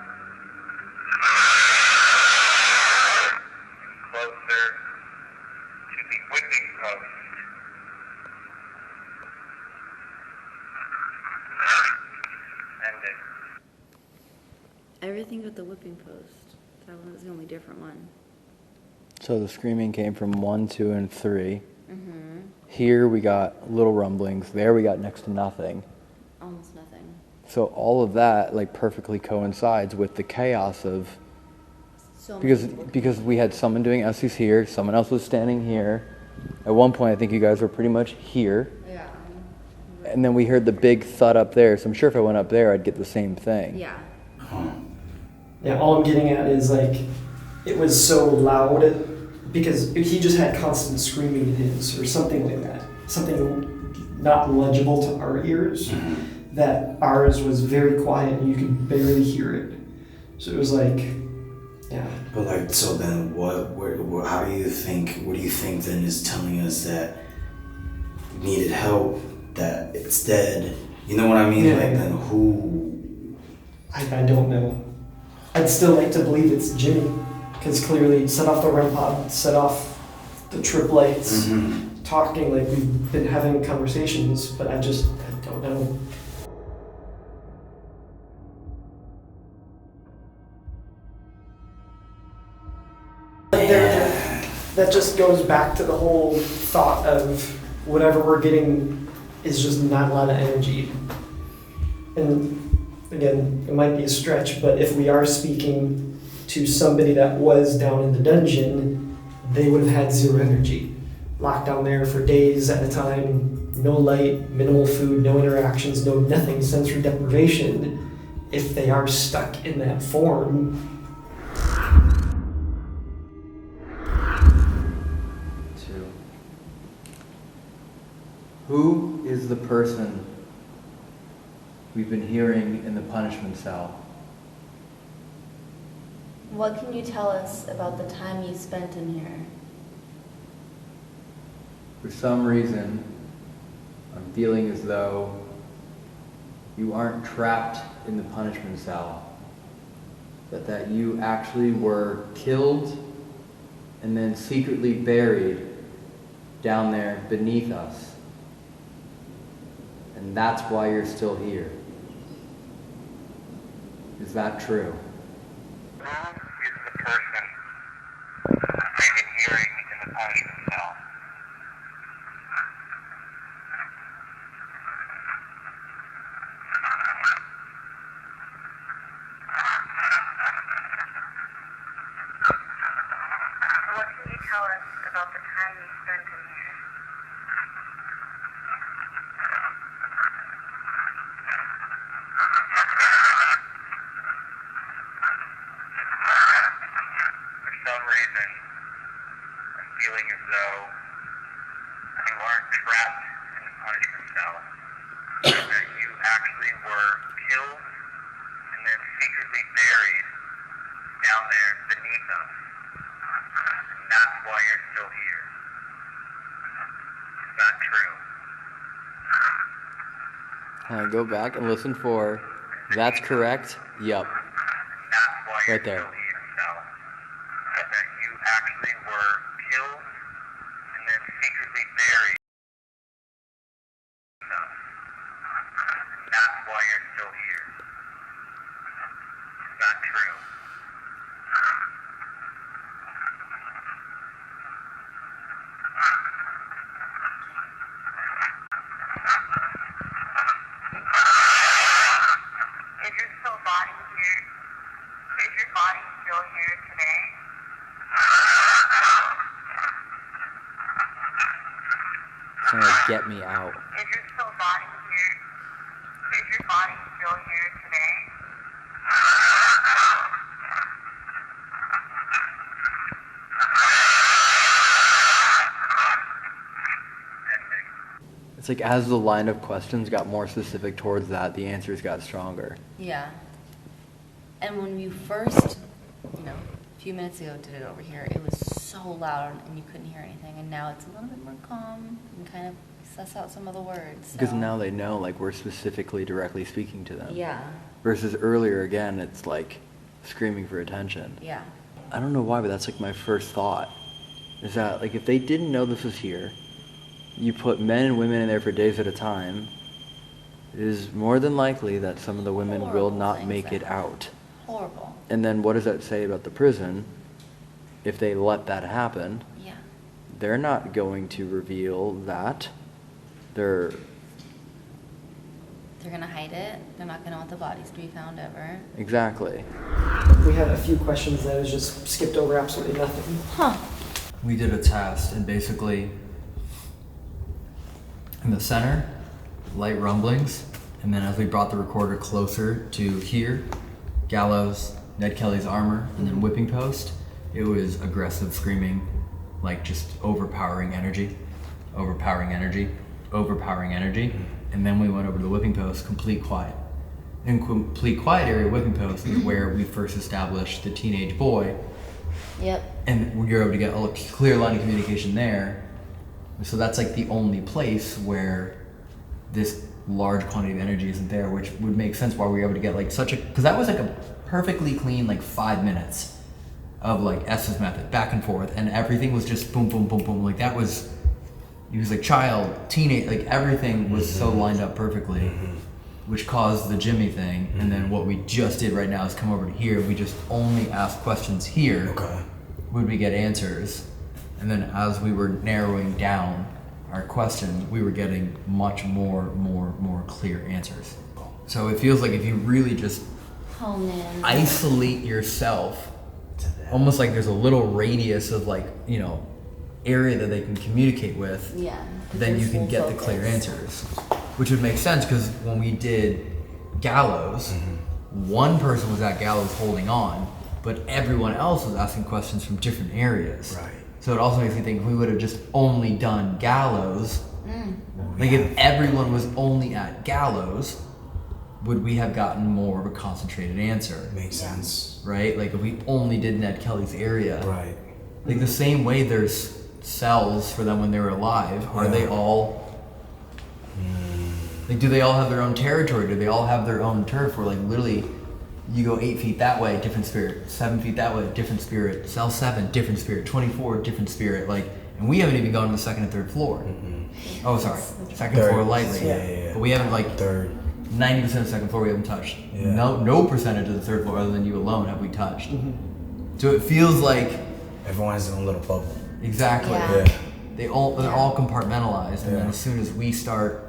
Closer to the whipping post? Ending. Everything but the whipping post. That one was the only different one. So the screaming came from 1, 2, and 3. Mm-hmm. Here we got little rumblings. There we got next to nothing. Almost nothing. So all of that like perfectly coincides with the chaos of because we had someone doing SCs here, someone else was standing here. At one point I think you guys were pretty much here. Yeah. And then we heard the big thud up there. So I'm sure if I went up there I'd get the same thing. Yeah. Yeah, all I'm getting at is like, it was so loud because he just had constant screaming in his or something like that. Something not legible to our ears. That ours was very quiet and you could barely hear it. So it was like, yeah. But like, so then what how do you think, what do you think then is telling us that we needed help, that it's dead? You know what I mean? Yeah. Like then who? I don't know. I'd still like to believe it's Jimmy, because clearly he set off the REM pod, set off the trip lights, talking like we've been having conversations, but I don't know. That just goes back to the whole thought of whatever we're getting is just not a lot of energy. And again, it might be a stretch, but if we are speaking to somebody that was down in the dungeon, they would have had zero energy. Locked down there for days at a time, no light, minimal food, no interactions, no nothing, sensory deprivation. If they are stuck in that form. 2. Who is the person we've been hearing in the punishment cell? What can you tell us about the time you spent in here? For some reason, I'm feeling as though you aren't trapped in the punishment cell, but that you actually were killed and then secretly buried down there beneath us. And that's why you're still here. Is that true? Who is the person I've been hearing in the punishment cell? What can you tell us about the time you spent in here? For some reason, I'm feeling as though you aren't trapped in the punishment cell, but that you actually were killed and then secretly buried down there beneath us. And that's why you're still here. Is that true? Go back and listen for that's correct. Yup. That's why you're Right there. still here. So, that you actually were killed and then secretly buried. So, that's why you're still here. Is that true? Is your still body here? Is your body still here today? Trying to get me out. Is your still body here? Is your body still here today? It's like as the line of questions got more specific towards that, the answers got stronger. Yeah. And when you first, a few minutes ago did it over here, it was so loud and you couldn't hear anything. And now it's a little bit more calm and kind of suss out some of the words. Because so. now they know, like, we're specifically directly speaking to them. Yeah. Versus earlier, again, it's like screaming for attention. Yeah. I don't know why, but that's like my first thought. Is that, like, if they didn't know this was here, you put men and women in there for days at a time, it is more than likely that some of the women will not make it out. Horrible. And then what does that say about the prison? If they let that happen, Yeah. they're not going to reveal that. They're going to hide it. They're not going to want the bodies to be found ever. Exactly. We had a few questions that was just skipped over absolutely nothing. Huh. We did a test, and basically, in the center, light rumblings, and then as we brought the recorder closer to here, gallows, Ned Kelly's armor, and then whipping post, it was aggressive screaming, like just overpowering energy, and then we went over to the whipping post, complete quiet. In complete quiet area, whipping post is where we first established the teenage boy. Yep. And you're able to get a clear line of communication there. So that's like the only place where this large quantity of energy isn't there, which would make sense why we were able to get like such a, because that was like a perfectly clean like 5 minutes of like S's method, back and forth, and everything was just boom, boom, boom, boom. Like that was, he was like child, teenage, like everything was so lined up perfectly, which caused the Jimmy thing. And then what we just did right now is come over to here. We just only ask questions here. Okay. Would we get answers? And then as we were narrowing down our questions, we were getting much more clear answers. So it feels like if you really just Hone in. isolate yourself, almost like there's a little radius of like, you know, area that they can communicate with, Yeah. then you can get the clear answers. Which would make sense because when we did gallows, one person was at gallows holding on, but everyone else was asking questions from different areas. Right. So it also makes me think if we would have just only done gallows, like if everyone was only at gallows, would we have gotten more of a concentrated answer? Makes sense. Right? Like if we only did Ned Kelly's area. Right. Like the same way there's cells for them when they were alive, are they all like, do they all have their own territory? Do they all have their own turf where like literally you go 8 feet that way, different spirit, 7 feet that way, different spirit, cell 7, different spirit, 24, different spirit, like, and we haven't even gone to the second and third floor. Oh, sorry, second floor lightly. Yeah. But we haven't like third. 90% of the second floor we haven't touched. Yeah. No percentage of the third floor other than you alone have we touched. So it feels like everyone has their own little bubble. Exactly. Yeah. They're all compartmentalized, and then as soon as we start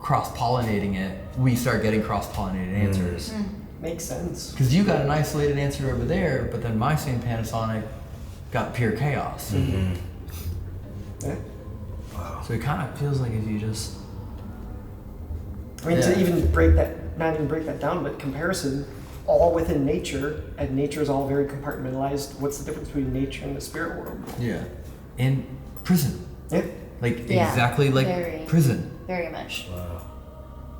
cross-pollinating it, we start getting cross-pollinated answers. Makes sense. Because you got an isolated answer over there, but then my same Panasonic got pure chaos. Yeah. So it kind of feels like if you just... I mean, to even break that, not even break that down, but comparison, all within nature, and nature is all very compartmentalized. What's the difference between nature and the spirit world? Yeah. And prison. Yeah. Like, Yeah, exactly like very, prison. Very much.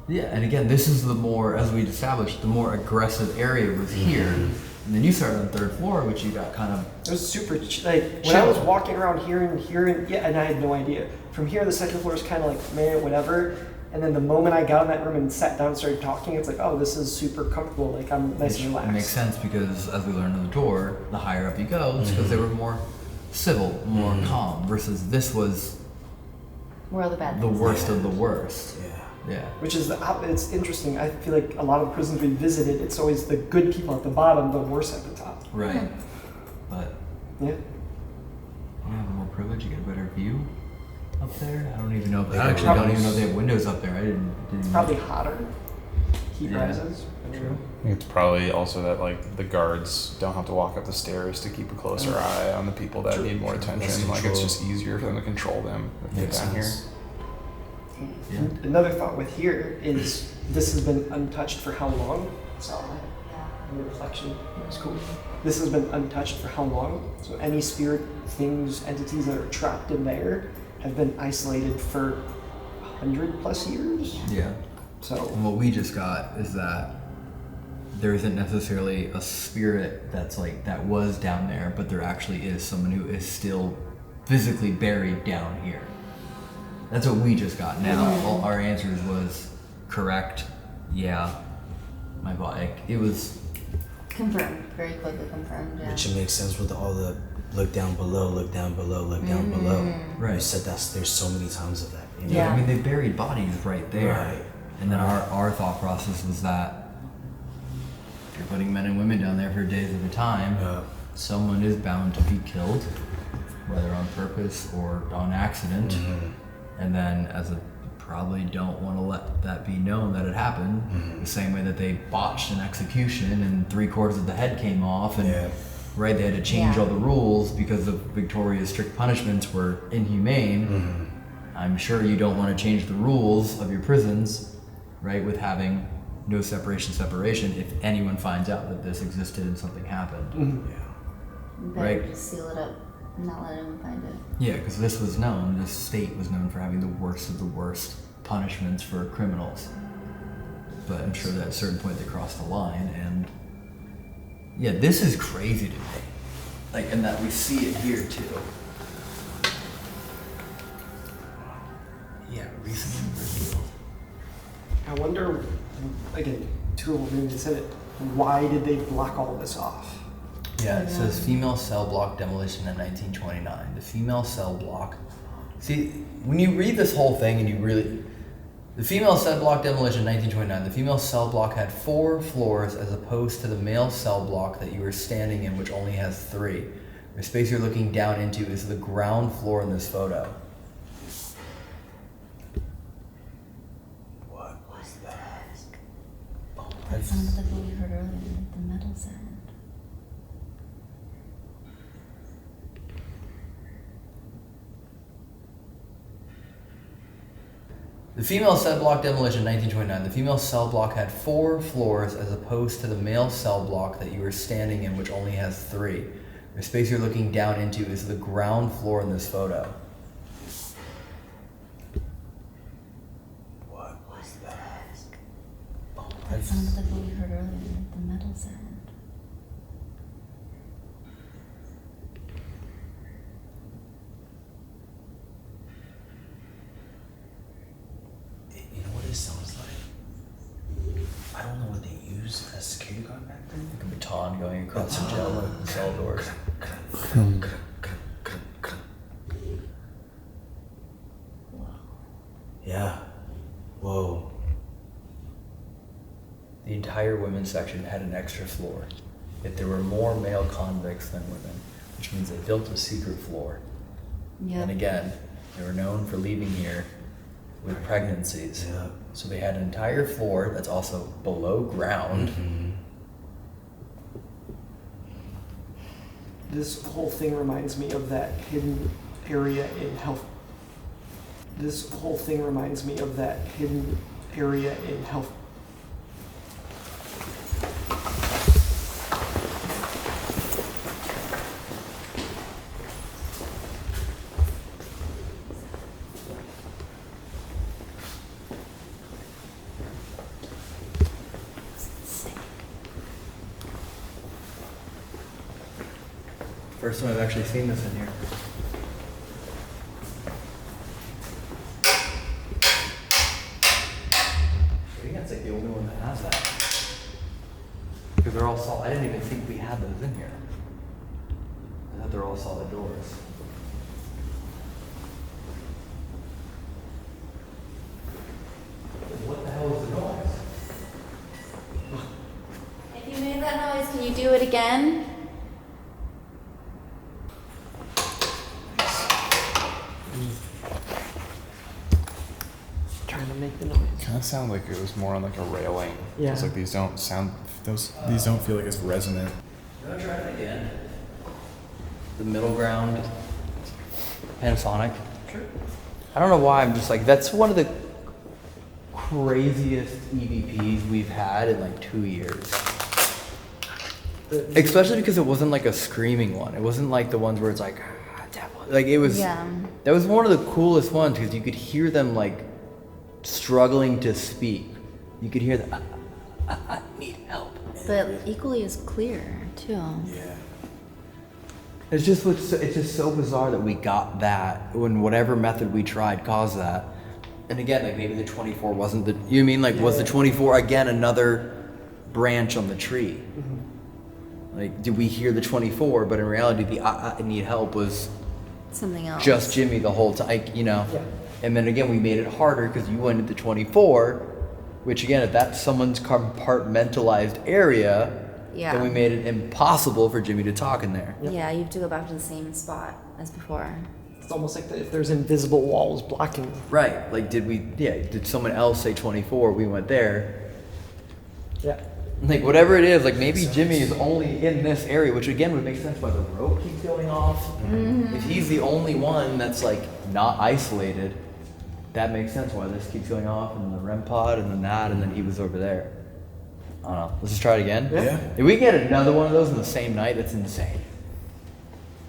Yeah, and again, this is the more, as we established, the more aggressive area was here. And then you started on the third floor, which you got kind of... It was super, like, when I was walking around here and yeah, and I had no idea. From here, the second floor is kind of like, man, whatever. And then the moment I got in that room and sat down and started talking, it's like, oh, this is super comfortable. Like, I'm nice and relaxed. It makes sense because, as we learned on the tour, the higher up you go, it's because they were more civil, more calm, versus this was Where all the bad the things worst are. of the worst. Yeah. Which is, it's interesting. I feel like a lot of the prisons we visited, it's always the good people at the bottom, the worst at the top. Right. But yeah, you have more privilege, you get a better view up there. I don't even know if They I have actually don't windows. even know if they have windows up there. I didn't it's probably hotter. Heat Yeah. rises. True. I think it's probably also that like the guards don't have to walk up the stairs to keep a closer eye on the people that need more attention. Like it's just easier for them to control them if they're Makes down here. sense. Another thought with here is this has been untouched for how long? So the reflection is cool. This has been untouched for how long? So any spirit things, entities that are trapped in there have been isolated for 100+ years. Yeah. So and what we just got is that there isn't necessarily a spirit that's like that was down there, but there actually is someone who is still physically buried down here. That's what we just got now. All our answers was correct. Yeah. My body. It was Confirmed. Very quickly confirmed. Yeah. Which makes sense with all the look down below, look down below, look down below. Right. You said there's so many times of that. You know? Yeah, I mean they buried bodies right there. Right. And then our thought process was that if you're putting men and women down there for days at a time, someone is bound to be killed, whether on purpose or on accident. And then as a probably don't want to let that be known that it happened, the same way that they botched an execution and 3/4 of the head came off and right, they had to change all the rules because of Victoria's strict punishments were inhumane. I'm sure you don't want to change the rules of your prisons, right, with having no separation if anyone finds out that this existed and something happened. Better Right. just seal it up and not let anyone find it. Yeah, because this was known, this state was known for having the worst of the worst punishments for criminals. But I'm sure that at a certain point they crossed the line, and yeah, this is crazy to me. Like, and that we see it here too. Yeah, recently revealed. I wonder, again, two of them said it. Why did they block all this off? Yeah, it says female cell block demolition in 1929. The female cell block. See, when you read this whole thing and you really. The female cell block demolition in 1929. The female cell block had 4 floors as opposed to the male cell block that you were standing in, which only has 3. The space you're looking down into is the ground floor in this photo. The female cell block demolition, 1929. The female cell block had 4 floors as opposed to the male cell block that you were standing in, which only has 3. The space you're looking down into is the ground floor in this photo. What was that? Oh, that sounds like what we heard earlier, the metal sound. You know what it sounds like? I don't know what they use as security guard back then. Like a baton going across the jail cell doors. Yeah. Whoa. The entire women's section had an extra floor, yet there were more male convicts than women, which means they built a secret floor. Yeah. And again, they were known for leaving here with pregnancies. Yeah. So they had an entire floor that's also below ground. Mm-hmm. This whole thing reminds me of that hidden area in health. This whole thing reminds me of that hidden area in health. First time I've actually seen this in here. I think that's like the only one that has that. Because they're all solid. I didn't even think we had those in here. I thought they're all solid doors. What the hell is the noise? If you made that noise, can you do it again? Trying to make the noise. Kind of sound like it was more on like a railing. Yeah. It's like these don't feel like it's resonant. You want to try it again? The middle ground, Panasonic. Sure. I don't know why, I'm just like, that's one of the craziest EVPs we've had in like 2 years. Especially because it wasn't like a screaming one. It wasn't like the ones where it's like, devil. Like it was, Yeah. that was one of the coolest ones because you could hear them like struggling to speak. You could hear them, I need help. But equally as clear, too. Yeah. It's just so bizarre that we got that when whatever method we tried caused that. And again, like maybe the 24 wasn't the, you mean like was the 24 again another branch on the tree? Mm-hmm. Like did we hear the 24, but in reality the I need help was Something else. just Jimmy the whole time, you know? Yeah. And then again we made it harder because you went into the 24, which again if that's someone's compartmentalized area, Yeah. then we made it impossible for Jimmy to talk in there. Yeah, you have to go back to the same spot as before. It's almost like if there's invisible walls blocking. Right. Like, did someone else say 24? We went there. Yeah. Like, whatever it is, like, maybe Jimmy is only in this area, which again would make sense why the rope keeps going off. Mm-hmm. If he's the only one that's, like, not isolated, that makes sense why this keeps going off, and the REM pod, and then that, and then he was over there. I don't know. Let's just try it again. Yeah. If we get another one of those in the same night, that's insane.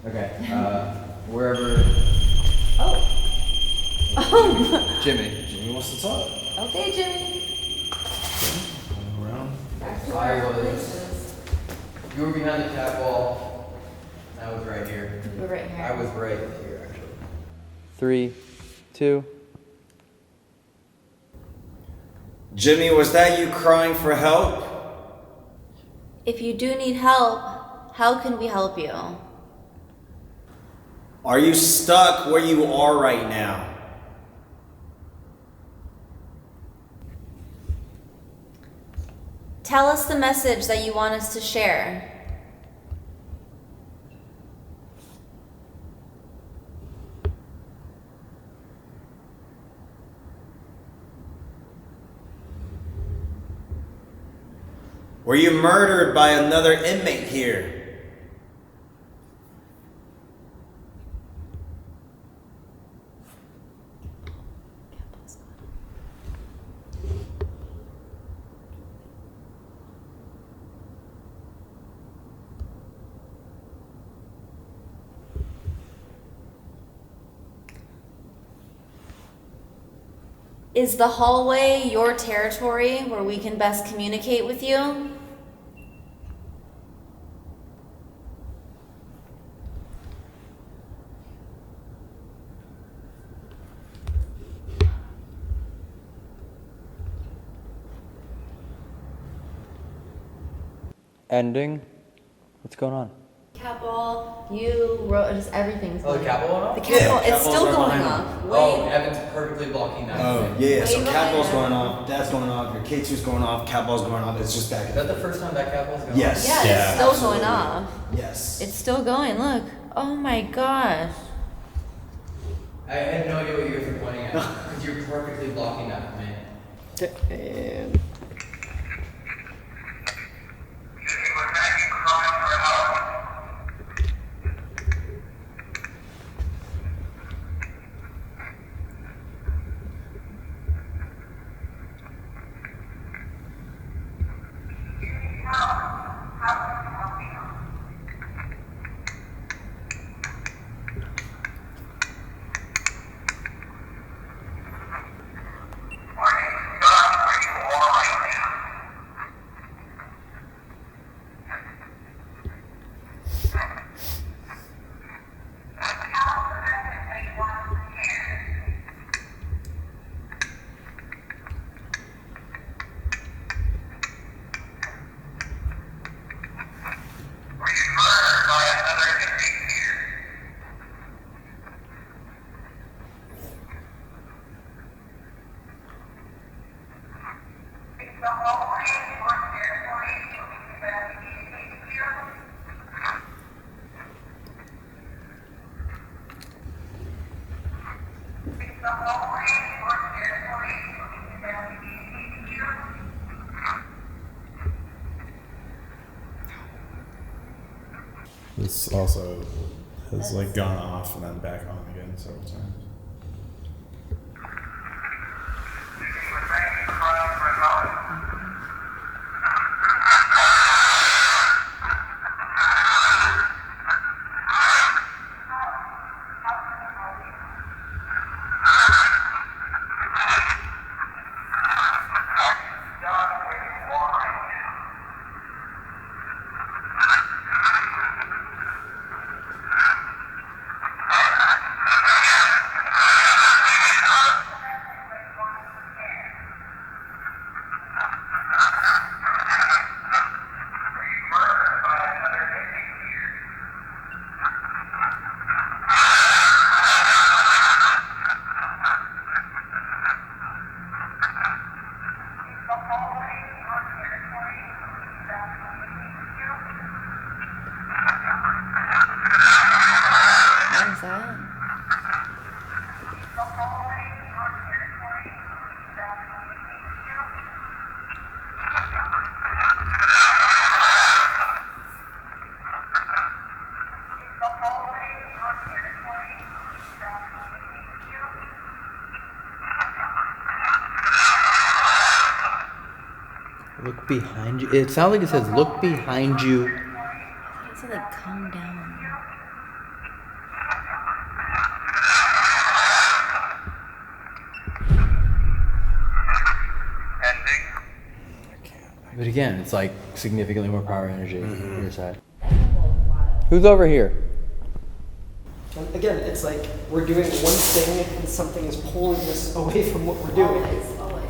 Okay. Wherever. Oh. Jimmy wants to talk. Okay, Jimmy. Around. Back to I our was. places. You were behind the cat wall. I was right here. You were right here. I was right here, actually. 3, 2. Jimmy, was that you crying for help? If you do need help, how can we help you? Are you stuck where you are right now? Tell us the message that you want us to share. Were you murdered by another inmate here? Is the hallway your territory where we can best communicate with you? Ending? What's going on? Cat ball, you wrote just everything's Oh, the cat ball went off? The cat ball, it's cat still ball's right going behind off. Oh, Evan's perfectly blocking that. Oh, yeah, so Way cat behind ball's us. going off, that's going off, your K2's going off, cat ball's going off, it's just back. Is that the first time that cat ball's going Yes. off? Yeah, it's still absolutely. going off. Yes. It's still going, look. Oh my gosh. I had no idea what you guys were pointing at. Because you're perfectly blocking that for me. This also has like gone off and then back on again several times. What is that? Look behind you. It sounds like it says, look behind you. It said like calm down. But again, it's like significantly more power energy on your side. Who's over here? And again, it's like we're doing one thing and something is pulling us away from what we're doing. Always.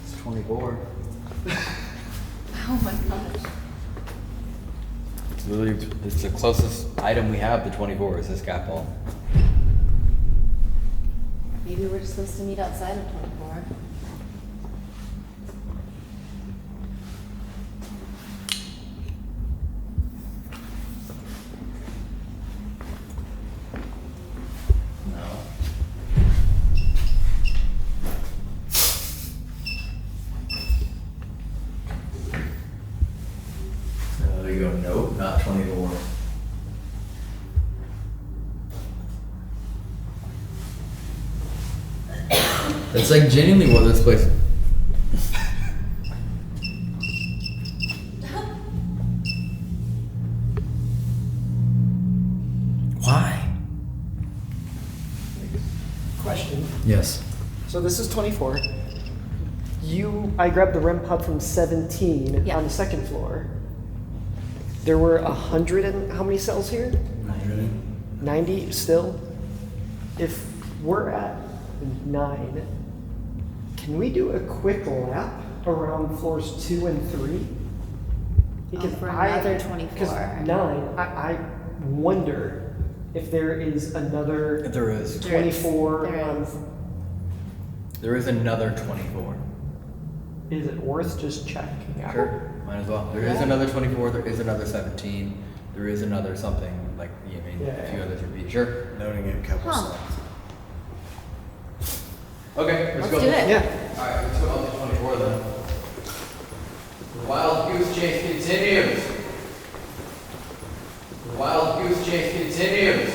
It's 24. Oh my gosh. It's literally, it's the closest item we have to 24 is this cat ball. Maybe we're just supposed to meet outside of 24. There you go. Nope, not 24. It's like genuinely what this place. question. Yes. So this is 24. I grabbed the REM pod from 17 Yeah. on the second floor. There were 100 and how many cells here? 90 still. If we're at 9, can we do a quick lap around floors 2 and 3? Because for another 24. Because 9, I wonder if there is another. There is. 24. There is another 24. Is it worth just checking out? Sure, might as well. There is another 24. There is another 17. There is another something like a few others repeat. Sure. Noting a couple Huh. slots. Okay, let's go. do it. Yeah. All right, let's go on to 24 then. The wild goose chase continues. The wild goose chase continues.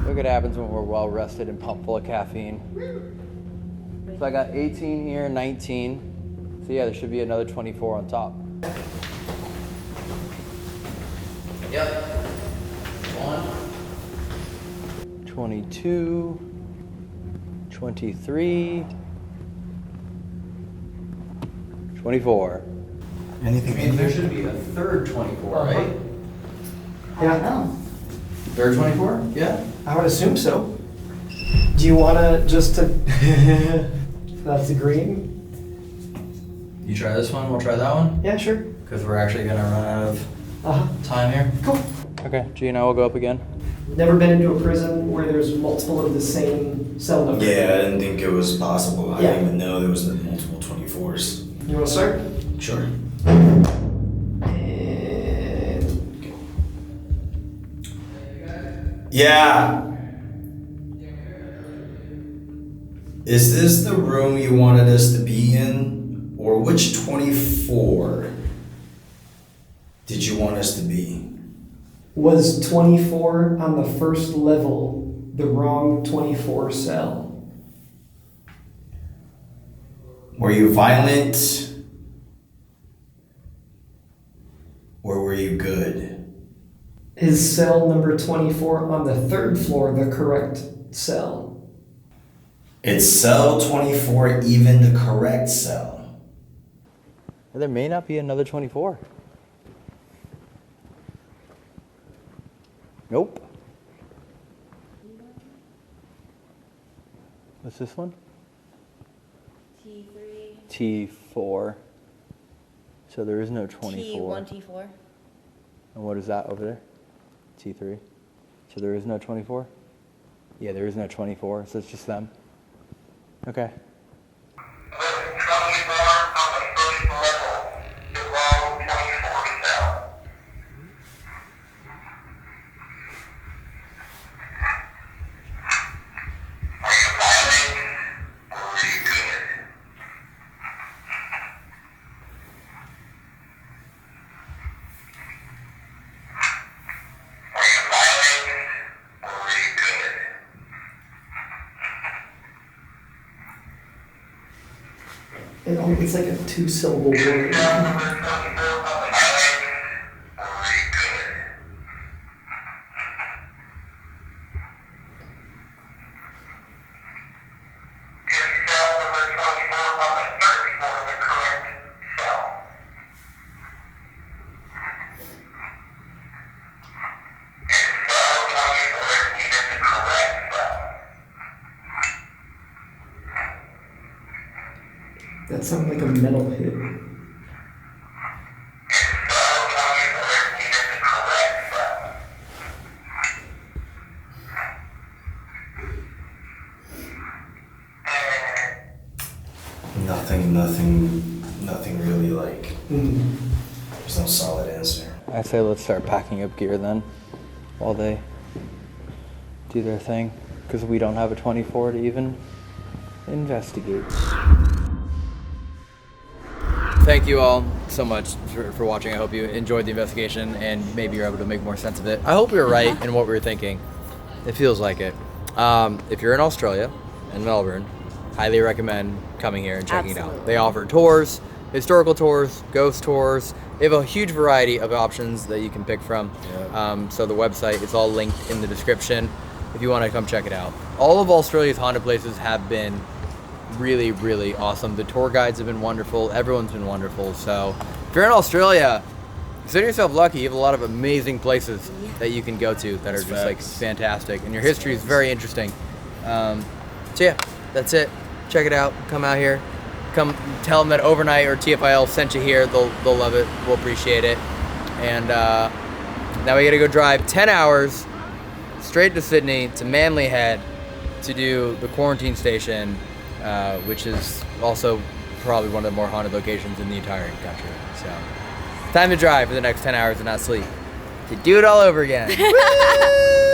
Look what happens when we're well rested and pumped full of caffeine. So I got 18 here, 19. So yeah, there should be another 24 on top. Yep. 22, 23, 24. Anything I mean, there should be a third 24, right? Yeah. Third 24? Yeah. I would assume so. Do you want to just to? That's the green. You try this one, we'll try that one? Yeah, sure. Because we're actually going to run out of Uh-huh. time here. Cool. Okay, G and I will go up again. Never been into a prison where there's multiple of the same cell number. Yeah, I didn't think it was possible. I Yeah. didn't even know there was multiple 24s. You want to start? Sure. Yeah. Is this the room you wanted us to be in? Or which 24 did you want us to be? Was 24 on the first level the wrong 24 cell? Were you violent? Or were you good? Is cell number 24 on the third floor the correct cell? Is cell 24 even the correct cell? There may not be another 24. Nope. What's this one? T3. T4. So there is no 24. T1, T4. And what is that over there? T3. So there is no 24? Yeah, there is no 24, so it's just them. Okay. It's like a 2-syllable word. That sounded like a metal hit. Nothing really like. There's no solid answer. I say let's start packing up gear then, while they do their thing, because we don't have a 24 to even investigate. Thank you all so much for watching. I hope you enjoyed the investigation and maybe you're able to make more sense of it. I hope we were right in what we were thinking. It feels like it. If you're in Australia, in Melbourne, highly recommend coming here and checking it out. They offer tours. historical tours, ghost tours. They have a huge variety of options that you can pick from. So the website is all linked in the description if you want to come check it out. All of Australia's haunted places have been really, really awesome. The tour guides have been wonderful. Everyone's been wonderful. So if you're in Australia, consider yourself lucky. You have a lot of amazing places that you can go to that are just like fantastic, and your history is very interesting. So yeah, that's it. Check it out. Come out here. Come tell them that Overnight or TFIL sent you here. They'll love it. We'll appreciate it. And now we got to go drive 10 hours straight to Sydney to Manly Head to do the quarantine station, which is also probably one of the more haunted locations in the entire country. So time to drive for the next 10 hours and not sleep to do it all over again. Woo!